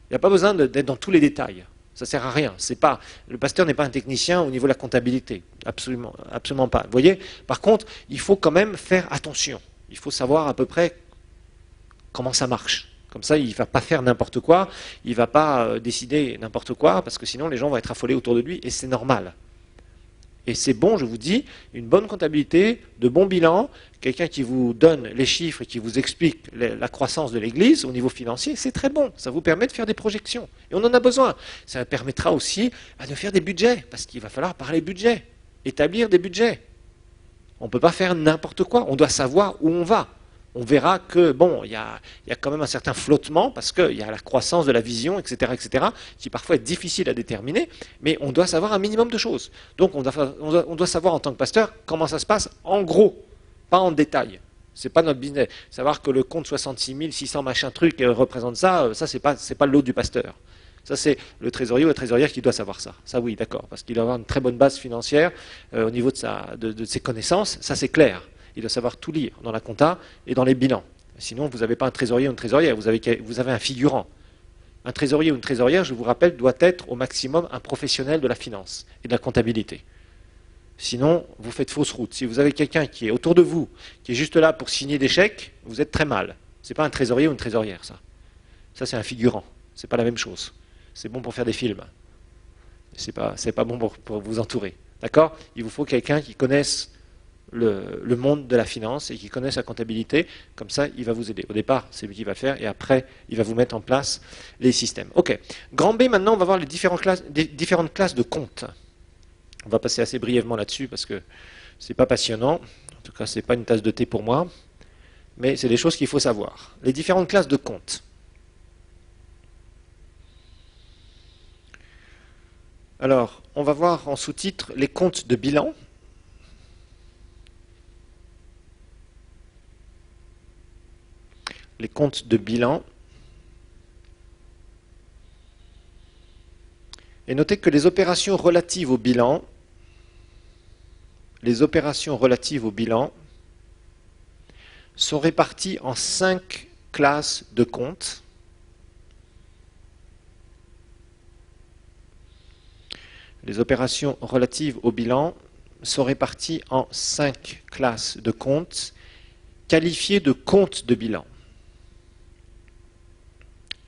Il n'y a pas besoin d'être dans tous les détails. Ça ne sert à rien. Le pasteur n'est pas un technicien au niveau de la comptabilité. Absolument, absolument pas. Vous voyez? Par contre, il faut quand même faire attention. Il faut savoir à peu près comment ça marche. Comme ça, il ne va pas faire n'importe quoi. Il ne va pas décider n'importe quoi, parce que sinon les gens vont être affolés autour de lui, et c'est normal. Et c'est bon, je vous dis, une bonne comptabilité, de bons bilans, quelqu'un qui vous donne les chiffres et qui vous explique la croissance de l'Église au niveau financier, c'est très bon. Ça vous permet de faire des projections. Et on en a besoin. Ça permettra aussi de faire des budgets, parce qu'il va falloir parler budget, établir des budgets. On ne peut pas faire n'importe quoi. On doit savoir où on va. On verra que, bon, il y a quand même un certain flottement, parce qu'il y a la croissance de la vision, etc., etc., qui parfois est difficile à déterminer, mais on doit savoir un minimum de choses. Donc on doit savoir en tant que pasteur comment ça se passe en gros, pas en détail. C'est pas notre business. Savoir que le compte 66 600 machin truc représente ça, ça c'est pas le lot du pasteur. Ça, c'est le trésorier ou la trésorière qui doit savoir ça. Ça, oui, d'accord, parce qu'il doit avoir une très bonne base financière au niveau de ses connaissances, ça c'est clair. Il doit savoir tout lire dans la compta et dans les bilans. Sinon, vous n'avez pas un trésorier ou une trésorière, vous avez un figurant. Un trésorier ou une trésorière, je vous rappelle, doit être au maximum un professionnel de la finance et de la comptabilité. Sinon, vous faites fausse route. Si vous avez quelqu'un qui est autour de vous, qui est juste là pour signer des chèques, vous êtes très mal. Ce n'est pas un trésorier ou une trésorière, ça. Ça, c'est un figurant. Ce n'est pas la même chose. C'est bon pour faire des films. Ce n'est pas bon pour vous entourer. D'accord? Il vous faut quelqu'un qui connaisse le monde de la finance et qui connaisse la comptabilité. Comme ça, il va vous aider. Au départ, c'est lui qui va le faire et après, il va vous mettre en place les systèmes. Ok. Grand B, maintenant, on va voir les différentes classes de comptes. On va passer assez brièvement là-dessus parce que c'est pas passionnant. En tout cas, c'est pas une tasse de thé pour moi. Mais c'est des choses qu'il faut savoir. Les différentes classes de comptes. Alors, on va voir en sous-titre les comptes de bilan. Les comptes de bilan. Et notez que les opérations relatives au bilan, sont réparties en 5 classes de comptes. Les opérations relatives au bilan sont réparties en 5 classes de comptes qualifiées de comptes de bilan.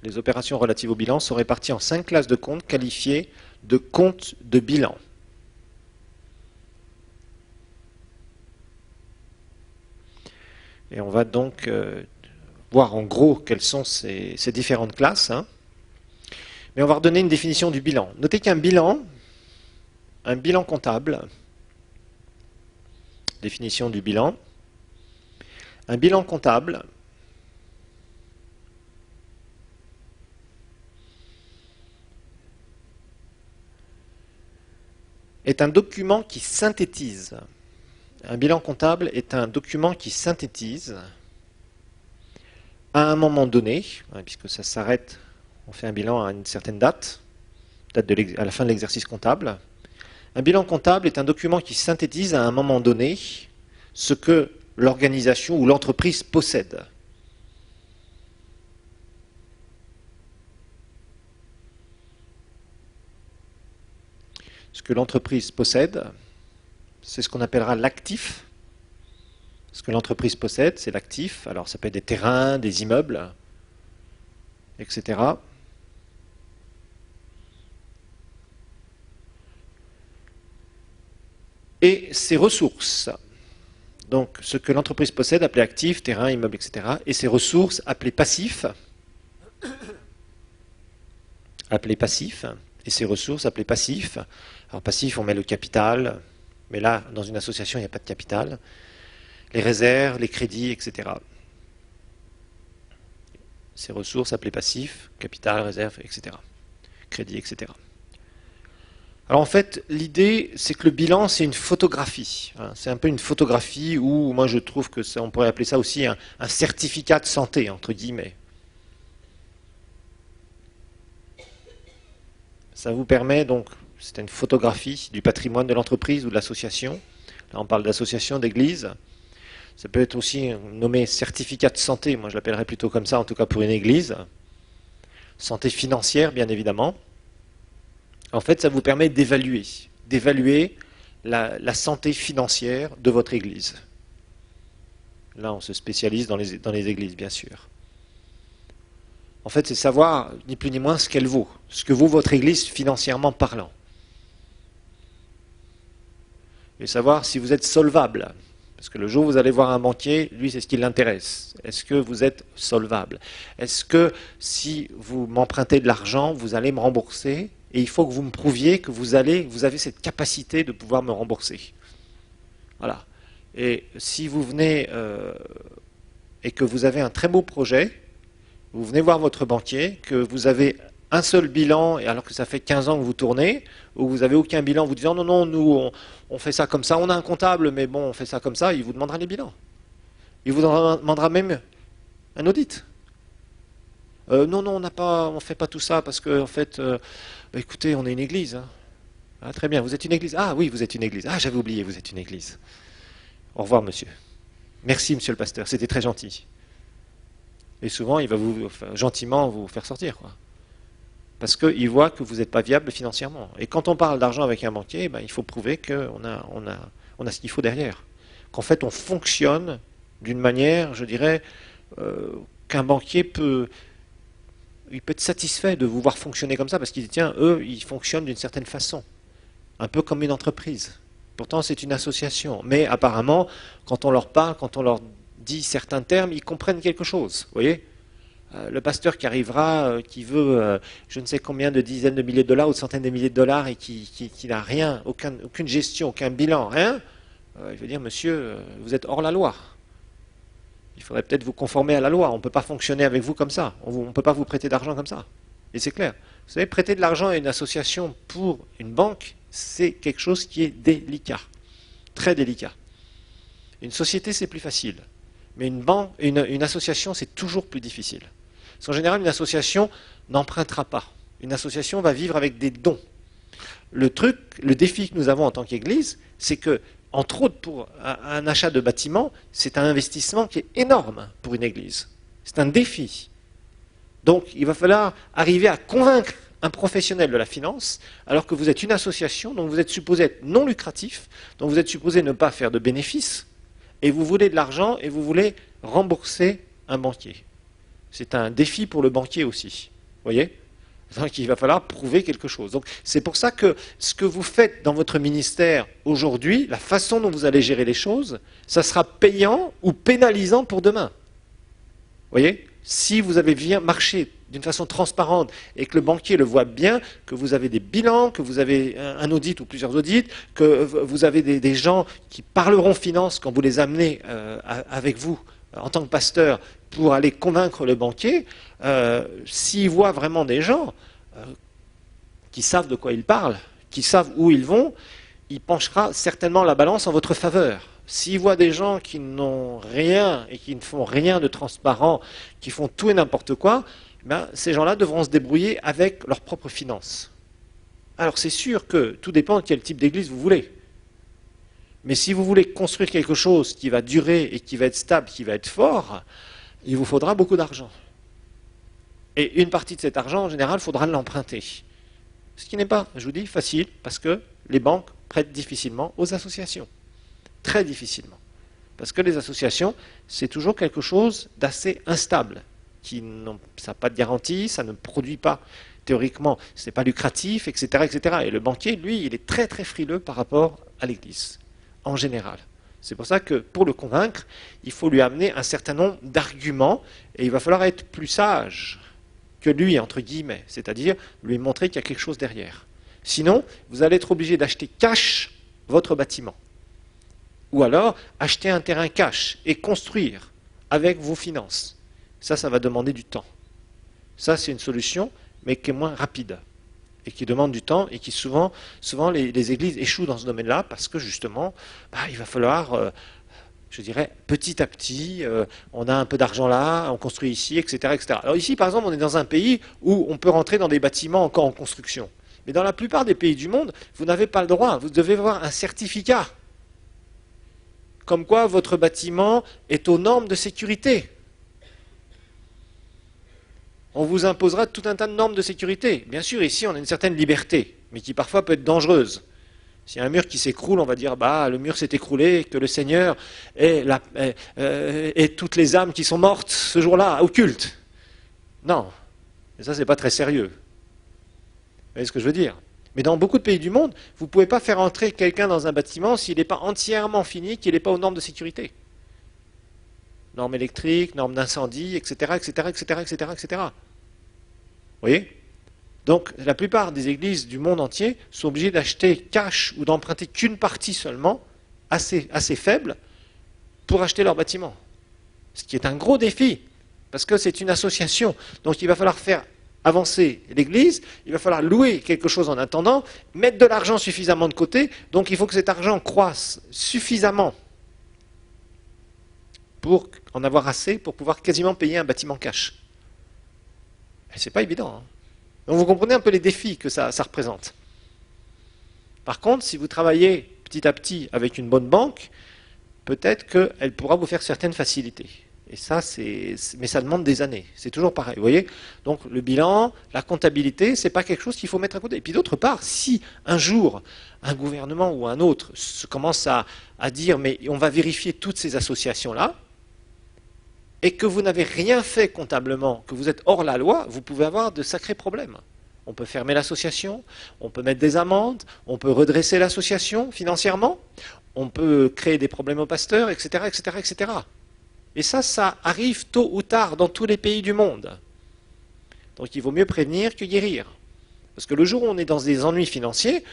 les opérations relatives au bilan sont réparties en 5 classes de comptes qualifiées de comptes de bilan. Et on va donc voir en gros quelles sont ces différentes classes. Hein. Mais on va redonner une définition du bilan. Notez qu'un bilan, un bilan comptable, définition du bilan, un bilan comptable est un document qui synthétise. Un bilan comptable est un document qui synthétise à un moment donné, hein, puisque ça s'arrête, on fait un bilan à une certaine date, à la fin de l'exercice comptable. Un bilan comptable est un document qui synthétise à un moment donné ce que l'organisation ou l'entreprise possède. Ce que l'entreprise possède, c'est ce qu'on appellera l'actif. Ce que l'entreprise possède, c'est l'actif. Alors ça peut être des terrains, des immeubles, etc. Et ses ressources. Donc ce que l'entreprise possède, appelé actif, terrain, immeuble, etc. Et ses ressources, appelées passifs. Appelées passifs. Et ses ressources, appelées passifs. Alors passif, on met le capital. Mais là, dans une association, il n'y a pas de capital. Les réserves, les crédits, etc. Ces ressources appelées passifs, capital, réserve, etc. Crédit, etc. Alors en fait, l'idée, c'est que le bilan, c'est une photographie. C'est un peu une photographie où, moi je trouve que on pourrait appeler ça aussi un certificat de santé, entre guillemets. Ça vous permet donc, c'est une photographie du patrimoine de l'entreprise ou de l'association. Là, on parle d'association, d'église. Ça peut être aussi nommé certificat de santé, moi je l'appellerais plutôt comme ça, en tout cas pour une église. Santé financière, bien évidemment. En fait, ça vous permet d'évaluer la santé financière de votre église. Là, on se spécialise dans les églises, bien sûr. En fait, c'est savoir, ni plus ni moins, ce qu'elle vaut, ce que vaut votre église financièrement parlant. Et savoir si vous êtes solvable. Parce que le jour où vous allez voir un banquier, lui, c'est ce qui l'intéresse. Est-ce que vous êtes solvable? Est-ce que si vous m'empruntez de l'argent, vous allez me rembourser? Et il faut que vous me prouviez que vous avez cette capacité de pouvoir me rembourser. Voilà. Et si vous venez et que vous avez un très beau projet, vous venez voir votre banquier, que vous avez un seul bilan, et alors que ça fait 15 ans que vous tournez, ou vous n'avez aucun bilan, vous disant non, non, nous, on fait ça comme ça, on a un comptable, mais bon, on fait ça comme ça, il vous demandera les bilans. Il vous demandera même un audit. Non, non, on ne fait pas tout ça, parce que, en fait, écoutez, on est une église. Hein. Ah, très bien, vous êtes une église. Ah oui, vous êtes une église. Ah, j'avais oublié, vous êtes une église. Au revoir, monsieur. Merci, monsieur le pasteur, c'était très gentil. Et souvent, il va gentiment vous faire sortir, quoi. Parce qu'il voit que vous n'êtes pas viable financièrement. Et quand on parle d'argent avec un banquier, il faut prouver qu'on a ce qu'il faut derrière. Qu'en fait, on fonctionne d'une manière, je dirais, qu'un banquier peut être satisfait de vous voir fonctionner comme ça, parce qu'il dit, tiens, eux, ils fonctionnent d'une certaine façon. Un peu comme une entreprise. Pourtant, c'est une association. Mais apparemment, quand on leur parle, quand on leur dit certains termes, ils comprennent quelque chose. Vous voyez ? Le pasteur qui arrivera, qui veut je ne sais combien de dizaines de milliers de dollars ou de centaines de milliers de dollars et qui n'a rien, aucune gestion, aucun bilan, rien, il veut dire, monsieur, vous êtes hors la loi. Il faudrait peut-être vous conformer à la loi. On ne peut pas fonctionner avec vous comme ça. On ne peut pas vous prêter d'argent comme ça. Et c'est clair. Vous savez, prêter de l'argent à une association pour une banque, c'est quelque chose qui est délicat. Très délicat. Une société, c'est plus facile. Mais une association, c'est toujours plus difficile. Parce qu'en général, une association n'empruntera pas. Une association va vivre avec des dons. Le défi que nous avons en tant qu'Église, c'est que, entre autres, pour un achat de bâtiment, c'est un investissement qui est énorme pour une Église. C'est un défi. Donc, il va falloir arriver à convaincre un professionnel de la finance, alors que vous êtes une association, dont vous êtes supposé être non lucratif, dont vous êtes supposé ne pas faire de bénéfices, et vous voulez de l'argent et vous voulez rembourser un banquier. C'est un défi pour le banquier aussi. Vous voyez? Donc il va falloir prouver quelque chose. Donc c'est pour ça que ce que vous faites dans votre ministère aujourd'hui, la façon dont vous allez gérer les choses, ça sera payant ou pénalisant pour demain. Vous voyez? Si vous avez bien marché d'une façon transparente et que le banquier le voit bien, que vous avez des bilans, que vous avez un audit ou plusieurs audits, que vous avez des gens qui parleront finance quand vous les amenez avec vous en tant que pasteur pour aller convaincre le banquier, s'il voit vraiment des gens qui savent de quoi ils parlent, qui savent où ils vont, il penchera certainement la balance en votre faveur. S'il voit des gens qui n'ont rien et qui ne font rien de transparent, qui font tout et n'importe quoi, ben, ces gens-là devront se débrouiller avec leurs propres finances. Alors c'est sûr que tout dépend de quel type d'église vous voulez. Mais si vous voulez construire quelque chose qui va durer et qui va être stable, qui va être fort, il vous faudra beaucoup d'argent. Et une partie de cet argent, en général, il faudra l'emprunter. Ce qui n'est pas, je vous dis, facile, parce que les banques prêtent difficilement aux associations. Très difficilement. Parce que les associations, c'est toujours quelque chose d'assez instable. Ça n'a pas de garantie, ça ne produit pas, théoriquement, ce n'est pas lucratif, etc., etc. Et le banquier, lui, il est très très frileux par rapport à l'Église, en général. C'est pour ça que, pour le convaincre, il faut lui amener un certain nombre d'arguments, et il va falloir être plus sage que lui, entre guillemets, c'est-à-dire lui montrer qu'il y a quelque chose derrière. Sinon, vous allez être obligé d'acheter cash votre bâtiment. Ou alors, acheter un terrain cash et construire avec vos finances. Ça va demander du temps. Ça, c'est une solution, mais qui est moins rapide. Et qui demande du temps, et qui souvent les églises échouent dans ce domaine-là, parce que justement, il va falloir, je dirais, petit à petit, on a un peu d'argent là, on construit ici, etc., etc. Alors ici, par exemple, on est dans un pays où on peut rentrer dans des bâtiments encore en construction. Mais dans la plupart des pays du monde, vous n'avez pas le droit. Vous devez avoir un certificat. Comme quoi votre bâtiment est aux normes de sécurité. On vous imposera tout un tas de normes de sécurité. Bien sûr, ici, on a une certaine liberté, mais qui parfois peut être dangereuse. S'il y a un mur qui s'écroule, on va dire, le mur s'est écroulé, que le Seigneur et toutes les âmes qui sont mortes ce jour-là, au culte. Non, et ça, c'est pas très sérieux. Vous voyez ce que je veux dire? Mais dans beaucoup de pays du monde, vous ne pouvez pas faire entrer quelqu'un dans un bâtiment s'il n'est pas entièrement fini, qu'il n'est pas aux normes de sécurité. Normes électriques, normes d'incendie, etc., etc., etc., etc., etc. Vous voyez? Donc, la plupart des églises du monde entier sont obligées d'acheter cash ou d'emprunter qu'une partie seulement, assez faible, pour acheter leur bâtiment. Ce qui est un gros défi, parce que c'est une association. Donc, il va falloir faire avancer l'église, il va falloir louer quelque chose en attendant, mettre de l'argent suffisamment de côté, donc il faut que cet argent croisse suffisamment pour en avoir assez pour pouvoir quasiment payer un bâtiment cash. Et c'est pas évident. Hein. Donc vous comprenez un peu les défis que ça représente. Par contre, si vous travaillez petit à petit avec une bonne banque, peut-être qu'elle pourra vous faire certaines facilités. Et ça, mais ça demande des années. C'est toujours pareil, vous voyez. Donc le bilan, la comptabilité, c'est pas quelque chose qu'il faut mettre à côté. Et puis d'autre part, si un jour un gouvernement ou un autre commence à dire mais on va vérifier toutes ces associations-là, et que vous n'avez rien fait comptablement, que vous êtes hors la loi, vous pouvez avoir de sacrés problèmes. On peut fermer l'association, on peut mettre des amendes, on peut redresser l'association financièrement, on peut créer des problèmes aux pasteurs, etc., etc., etc. Et ça arrive tôt ou tard dans tous les pays du monde. Donc il vaut mieux prévenir que guérir. Parce que le jour où on est dans des ennuis financiers,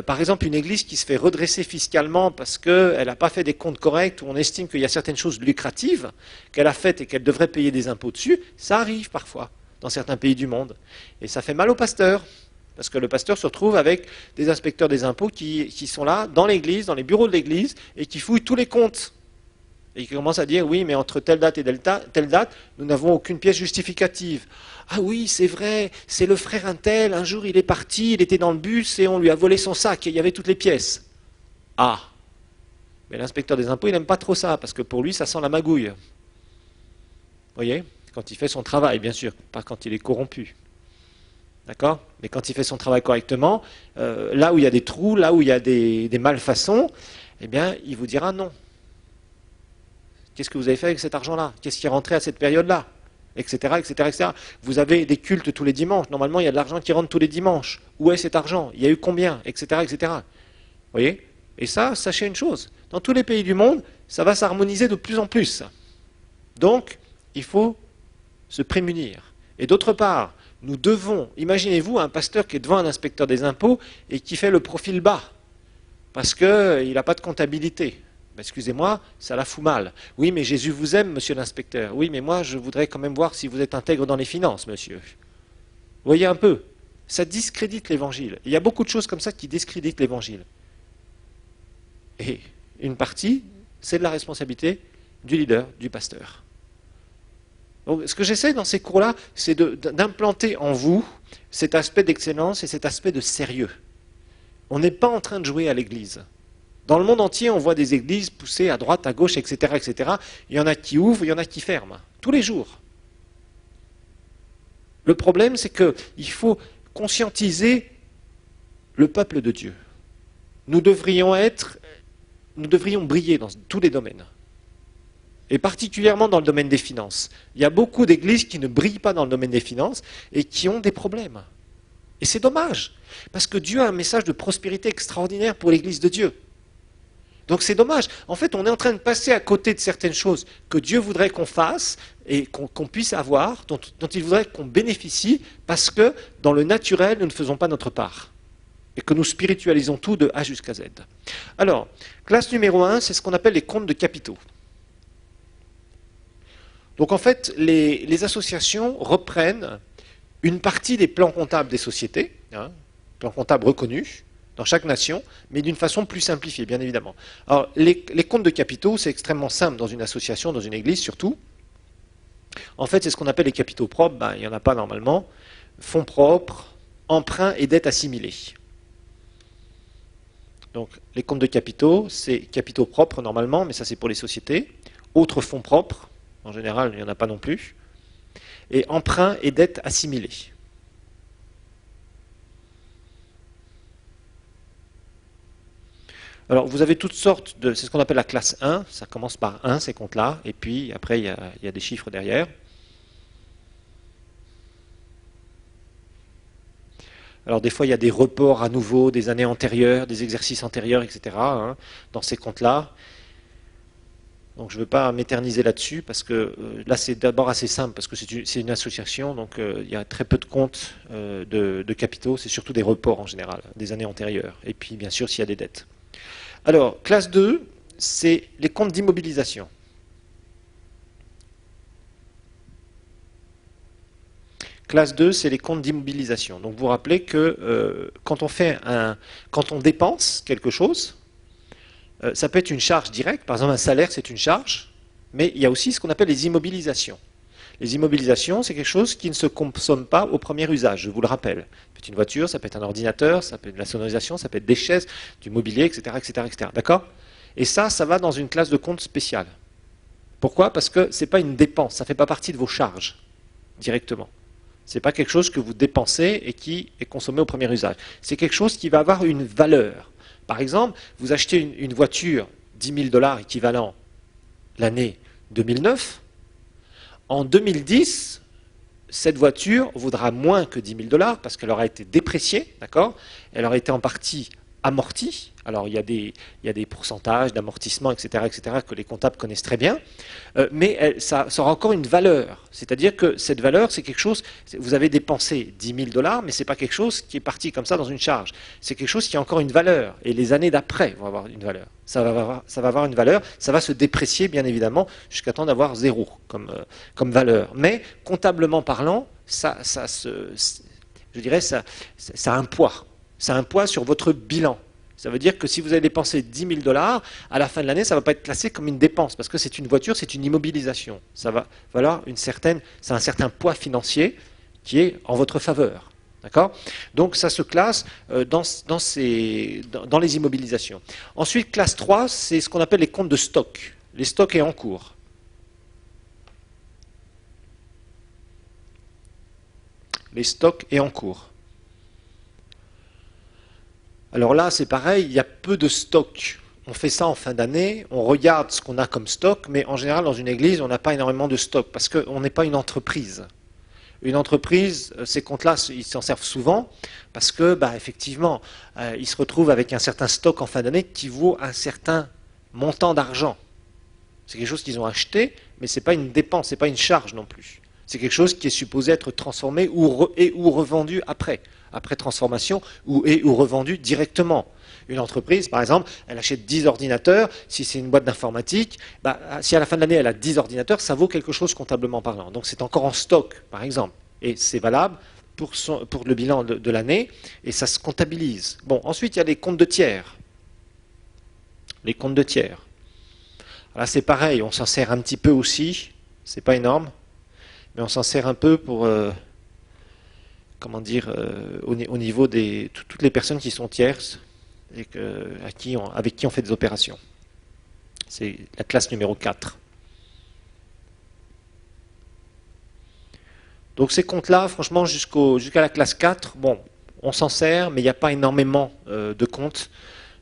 par exemple une église qui se fait redresser fiscalement parce qu'elle n'a pas fait des comptes corrects, où on estime qu'il y a certaines choses lucratives qu'elle a faites et qu'elle devrait payer des impôts dessus, ça arrive parfois dans certains pays du monde. Et ça fait mal au pasteur. Parce que le pasteur se retrouve avec des inspecteurs des impôts qui sont là, dans l'église, dans les bureaux de l'église, et qui fouillent tous les comptes. Et qui commence à dire, oui, mais entre telle date et telle date, nous n'avons aucune pièce justificative. Ah oui, c'est vrai, c'est le frère untel, un jour il est parti, il était dans le bus et on lui a volé son sac et il y avait toutes les pièces. Ah, mais l'inspecteur des impôts, il n'aime pas trop ça, parce que pour lui, ça sent la magouille. Vous voyez? Quand il fait son travail, bien sûr, pas quand il est corrompu. D'accord? Mais quand il fait son travail correctement, là où il y a des trous, là où il y a des malfaçons, eh bien, il vous dira non. Qu'est-ce que vous avez fait avec cet argent-là? Qu'est-ce qui est rentré à cette période-là? etc., etc., etc. Vous avez des cultes tous les dimanches. Normalement, il y a de l'argent qui rentre tous les dimanches. Où est cet argent? Il y a eu combien? Etc., etc. Vous voyez? Et ça, sachez une chose. Dans tous les pays du monde, ça va s'harmoniser de plus en plus. Donc, il faut se prémunir. Et d'autre part, nous devons, imaginez-vous un pasteur qui est devant un inspecteur des impôts et qui fait le profil bas, parce qu'il n'a pas de comptabilité. Excusez-moi, ça la fout mal. Oui, mais Jésus vous aime, monsieur l'inspecteur. Oui, mais moi, je voudrais quand même voir si vous êtes intègre dans les finances, monsieur. Vous voyez un peu, ça discrédite l'évangile. Il y a beaucoup de choses comme ça qui discréditent l'évangile. Et une partie, c'est de la responsabilité du leader, du pasteur. Donc, ce que j'essaie dans ces cours-là, c'est d'implanter en vous cet aspect d'excellence et cet aspect de sérieux. On n'est pas en train de jouer à l'église. Dans le monde entier, on voit des églises poussées à droite, à gauche, etc., etc. Il y en a qui ouvrent, il y en a qui ferment, tous les jours. Le problème, c'est qu'il faut conscientiser le peuple de Dieu. Nous devrions briller dans tous les domaines. Et particulièrement dans le domaine des finances. Il y a beaucoup d'églises qui ne brillent pas dans le domaine des finances et qui ont des problèmes. Et c'est dommage, parce que Dieu a un message de prospérité extraordinaire pour l'église de Dieu. Donc c'est dommage. En fait, on est en train de passer à côté de certaines choses que Dieu voudrait qu'on fasse et qu'on puisse avoir, dont il voudrait qu'on bénéficie, parce que dans le naturel, nous ne faisons pas notre part. Et que nous spiritualisons tout de A jusqu'à Z. Alors, classe numéro 1, c'est ce qu'on appelle les comptes de capitaux. Donc en fait, les associations reprennent une partie des plans comptables des sociétés, plans comptables reconnus dans chaque nation, mais d'une façon plus simplifiée, bien évidemment. Alors, les comptes de capitaux, c'est extrêmement simple dans une association, dans une église surtout. En fait, c'est ce qu'on appelle les capitaux propres, il n'y en a pas normalement. Fonds propres, emprunts et dettes assimilées. Donc, les comptes de capitaux, c'est capitaux propres normalement, mais ça c'est pour les sociétés. Autres fonds propres, en général, il n'y en a pas non plus. Et emprunts et dettes assimilées. Alors, vous avez toutes sortes de... C'est ce qu'on appelle la classe 1. Ça commence par 1, ces comptes-là. Et puis, après, il y a des chiffres derrière. Alors, des fois, il y a des reports à nouveau des années antérieures, des exercices antérieurs, etc. Dans ces comptes-là. Donc je ne veux pas m'éterniser là-dessus, parce que là c'est d'abord assez simple, parce que c'est une association, donc il y a très peu de comptes de capitaux, c'est surtout des reports en général, des années antérieures, et puis bien sûr s'il y a des dettes. Alors, classe 2, c'est les comptes d'immobilisation. Classe 2, c'est les comptes d'immobilisation. Donc vous vous rappelez que quand on dépense quelque chose, ça peut être une charge directe, par exemple un salaire c'est une charge, mais il y a aussi ce qu'on appelle les immobilisations. Les immobilisations, c'est quelque chose qui ne se consomme pas au premier usage, je vous le rappelle. Ça peut être une voiture, ça peut être un ordinateur, ça peut être de la sonorisation, ça peut être des chaises, du mobilier, etc. etc., etc. D'accord? Et ça va dans une classe de compte spéciale. Pourquoi? Parce que ce n'est pas une dépense, ça ne fait pas partie de vos charges, directement. Ce n'est pas quelque chose que vous dépensez et qui est consommé au premier usage. C'est quelque chose qui va avoir une valeur. Par exemple, vous achetez une voiture 10 000 $ équivalent l'année 2009. En 2010, cette voiture vaudra moins que 10 000 $ parce qu'elle aura été dépréciée, d'accord? Elle aura été en partie amortie. Alors il y a des pourcentages d'amortissement, etc., etc., que les comptables connaissent très bien, mais ça aura encore une valeur. C'est-à-dire que cette valeur, c'est quelque chose, vous avez dépensé 10 000 $, mais ce n'est pas quelque chose qui est parti comme ça dans une charge. C'est quelque chose qui a encore une valeur, et les années d'après vont avoir une valeur. Ça va avoir une valeur, ça va se déprécier, bien évidemment, jusqu'à temps d'avoir 0 comme valeur. Mais, comptablement parlant, ça a un poids. Ça a un poids sur votre bilan. Ça veut dire que si vous avez dépensé 10 000 $, à la fin de l'année, ça ne va pas être classé comme une dépense, parce que c'est une voiture, c'est une immobilisation. Ça va valoir c'est un certain poids financier qui est en votre faveur. D'accord? Donc ça se classe dans les immobilisations. Ensuite, classe 3, c'est ce qu'on appelle les comptes de stock. Les stocks et en cours. Les stocks et en cours. Alors là, c'est pareil, il y a peu de stocks. on fait ça en fin d'année, on regarde ce qu'on a comme stock, mais en général, dans une église, on n'a pas énormément de stock, parce qu'on n'est pas une entreprise. Une entreprise, ces comptes-là, ils s'en servent souvent, parce que, effectivement, ils se retrouvent avec un certain stock en fin d'année qui vaut un certain montant d'argent. C'est quelque chose qu'ils ont acheté, mais ce n'est pas une dépense, ce n'est pas une charge non plus. C'est quelque chose qui est supposé être transformé ou revendu après transformation, ou revendu directement. Une entreprise, par exemple, elle achète 10 ordinateurs, si c'est une boîte d'informatique, si à la fin de l'année elle a 10 ordinateurs, ça vaut quelque chose comptablement parlant. Donc c'est encore en stock, par exemple. Et c'est valable pour le bilan de l'année, et ça se comptabilise. Bon, ensuite il y a les comptes de tiers. Les comptes de tiers. Là c'est pareil, on s'en sert un petit peu aussi, c'est pas énorme, mais on s'en sert un peu pour, comment dire, au niveau de toutes les personnes qui sont tierces, et avec qui on fait des opérations. C'est la classe numéro 4. Donc ces comptes-là, franchement, jusqu'à la classe 4, bon, on s'en sert, mais il n'y a pas énormément de comptes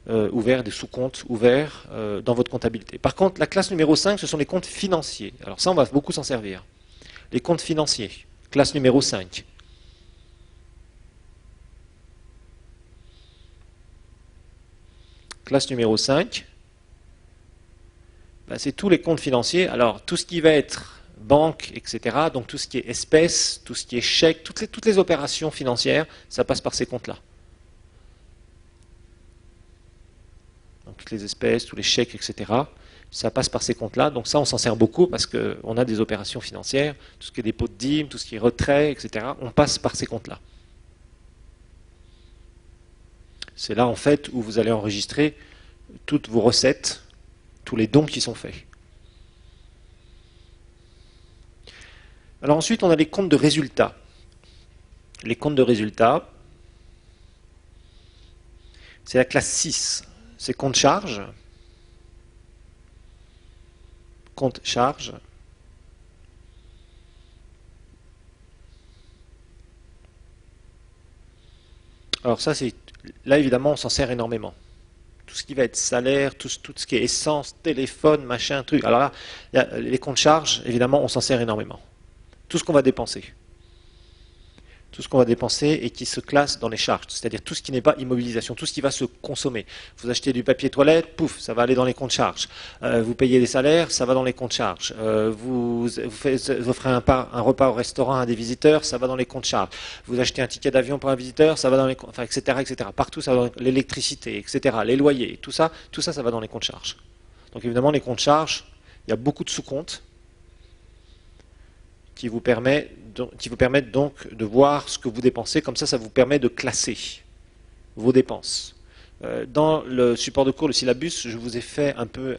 ouverts, des sous-comptes ouverts dans votre comptabilité. Par contre, la classe numéro 5, ce sont les comptes financiers. Alors ça, on va beaucoup s'en servir. Les comptes financiers, classe numéro 5. Classe numéro 5, c'est tous les comptes financiers. Alors, tout ce qui va être banque, etc., donc tout ce qui est espèces, tout ce qui est chèques, toutes les opérations financières, ça passe par ces comptes-là. Donc, toutes les espèces, tous les chèques, etc., ça passe par ces comptes-là. Donc ça, on s'en sert beaucoup parce qu'on a des opérations financières, tout ce qui est dépôt de dîmes, tout ce qui est retrait, etc., on passe par ces comptes-là. C'est là, en fait, où vous allez enregistrer toutes vos recettes, tous les dons qui sont faits. Alors ensuite, on a les comptes de résultats. Les comptes de résultats, c'est la classe 6. C'est compte charge. Compte charge. Alors ça, là évidemment, on s'en sert énormément. Tout ce qui va être salaire, tout ce qui est essence, téléphone, machin, truc. Alors là, les comptes charges, évidemment, on s'en sert énormément. Tout ce qu'on va dépenser. Tout ce qu'on va dépenser et qui se classe dans les charges, c'est-à-dire tout ce qui n'est pas immobilisation, tout ce qui va se consommer. Vous achetez du papier toilette, pouf, ça va aller dans les comptes charges. Vous payez des salaires, ça va dans les comptes charges. Vous offrez un repas au restaurant à des visiteurs, ça va dans les comptes charges. Vous achetez un ticket d'avion pour un visiteur, ça va dans les comptes, etc., etc. Partout, ça va dans l'électricité, etc., les loyers, tout ça, ça va dans les comptes charges. Donc évidemment, les comptes charges, il y a beaucoup de sous-comptes qui vous permettent donc de voir ce que vous dépensez. Comme ça vous permet de classer vos dépenses. Dans le support de cours, le syllabus, je vous ai fait un peu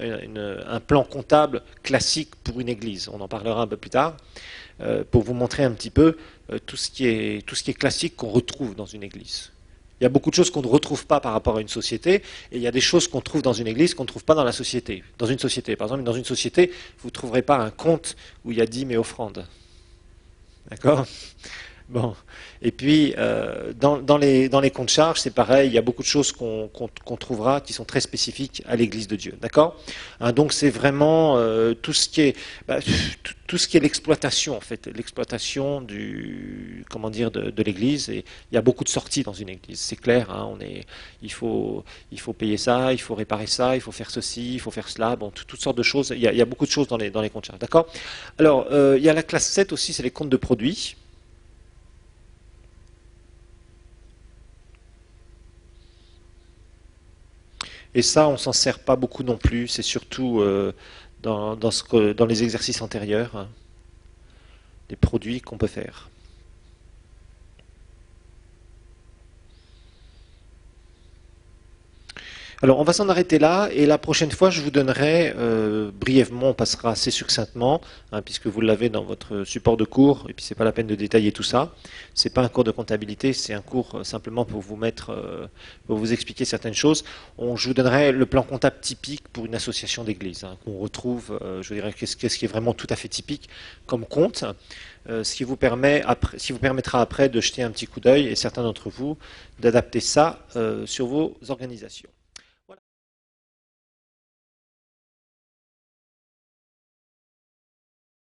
un plan comptable classique pour une église. On en parlera un peu plus tard, pour vous montrer un petit peu tout ce qui est classique qu'on retrouve dans une église. Il y a beaucoup de choses qu'on ne retrouve pas par rapport à une société, et il y a des choses qu'on trouve dans une église qu'on ne trouve pas dans la société. Dans une société, par exemple, dans une société, vous ne trouverez pas un compte où il y a dîmes et offrandes. D'accord? Bon. Et puis, dans les comptes charges, c'est pareil, il y a beaucoup de choses qu'on trouvera qui sont très spécifiques à l'Église de Dieu. D'accord? Donc, c'est vraiment tout ce qui est l'exploitation, en fait, l'exploitation de l'Église. Et il y a beaucoup de sorties dans une Église, c'est clair. Il faut payer ça, il faut réparer ça, il faut faire ceci, il faut faire cela. Bon, toutes sortes de choses. Il y a beaucoup de choses dans les comptes charges. D'accord? Alors, il y a la classe 7 aussi, c'est les comptes de produits. Et ça, on s'en sert pas beaucoup non plus. C'est surtout dans les exercices antérieurs, hein, des produits qu'on peut faire. Alors, on va s'en arrêter là, et la prochaine fois, je vous donnerai brièvement, on passera assez succinctement, hein, puisque vous l'avez dans votre support de cours, et puis c'est pas la peine de détailler tout ça. C'est pas un cours de comptabilité, c'est un cours simplement pour pour vous expliquer certaines choses. Je vous donnerai le plan comptable typique pour une association d'église, hein, qu'on retrouve, je dirais, qu'est-ce qui est vraiment tout à fait typique comme compte. Ce qui vous permettra après de jeter un petit coup d'œil, et certains d'entre vous, d'adapter ça sur vos organisations.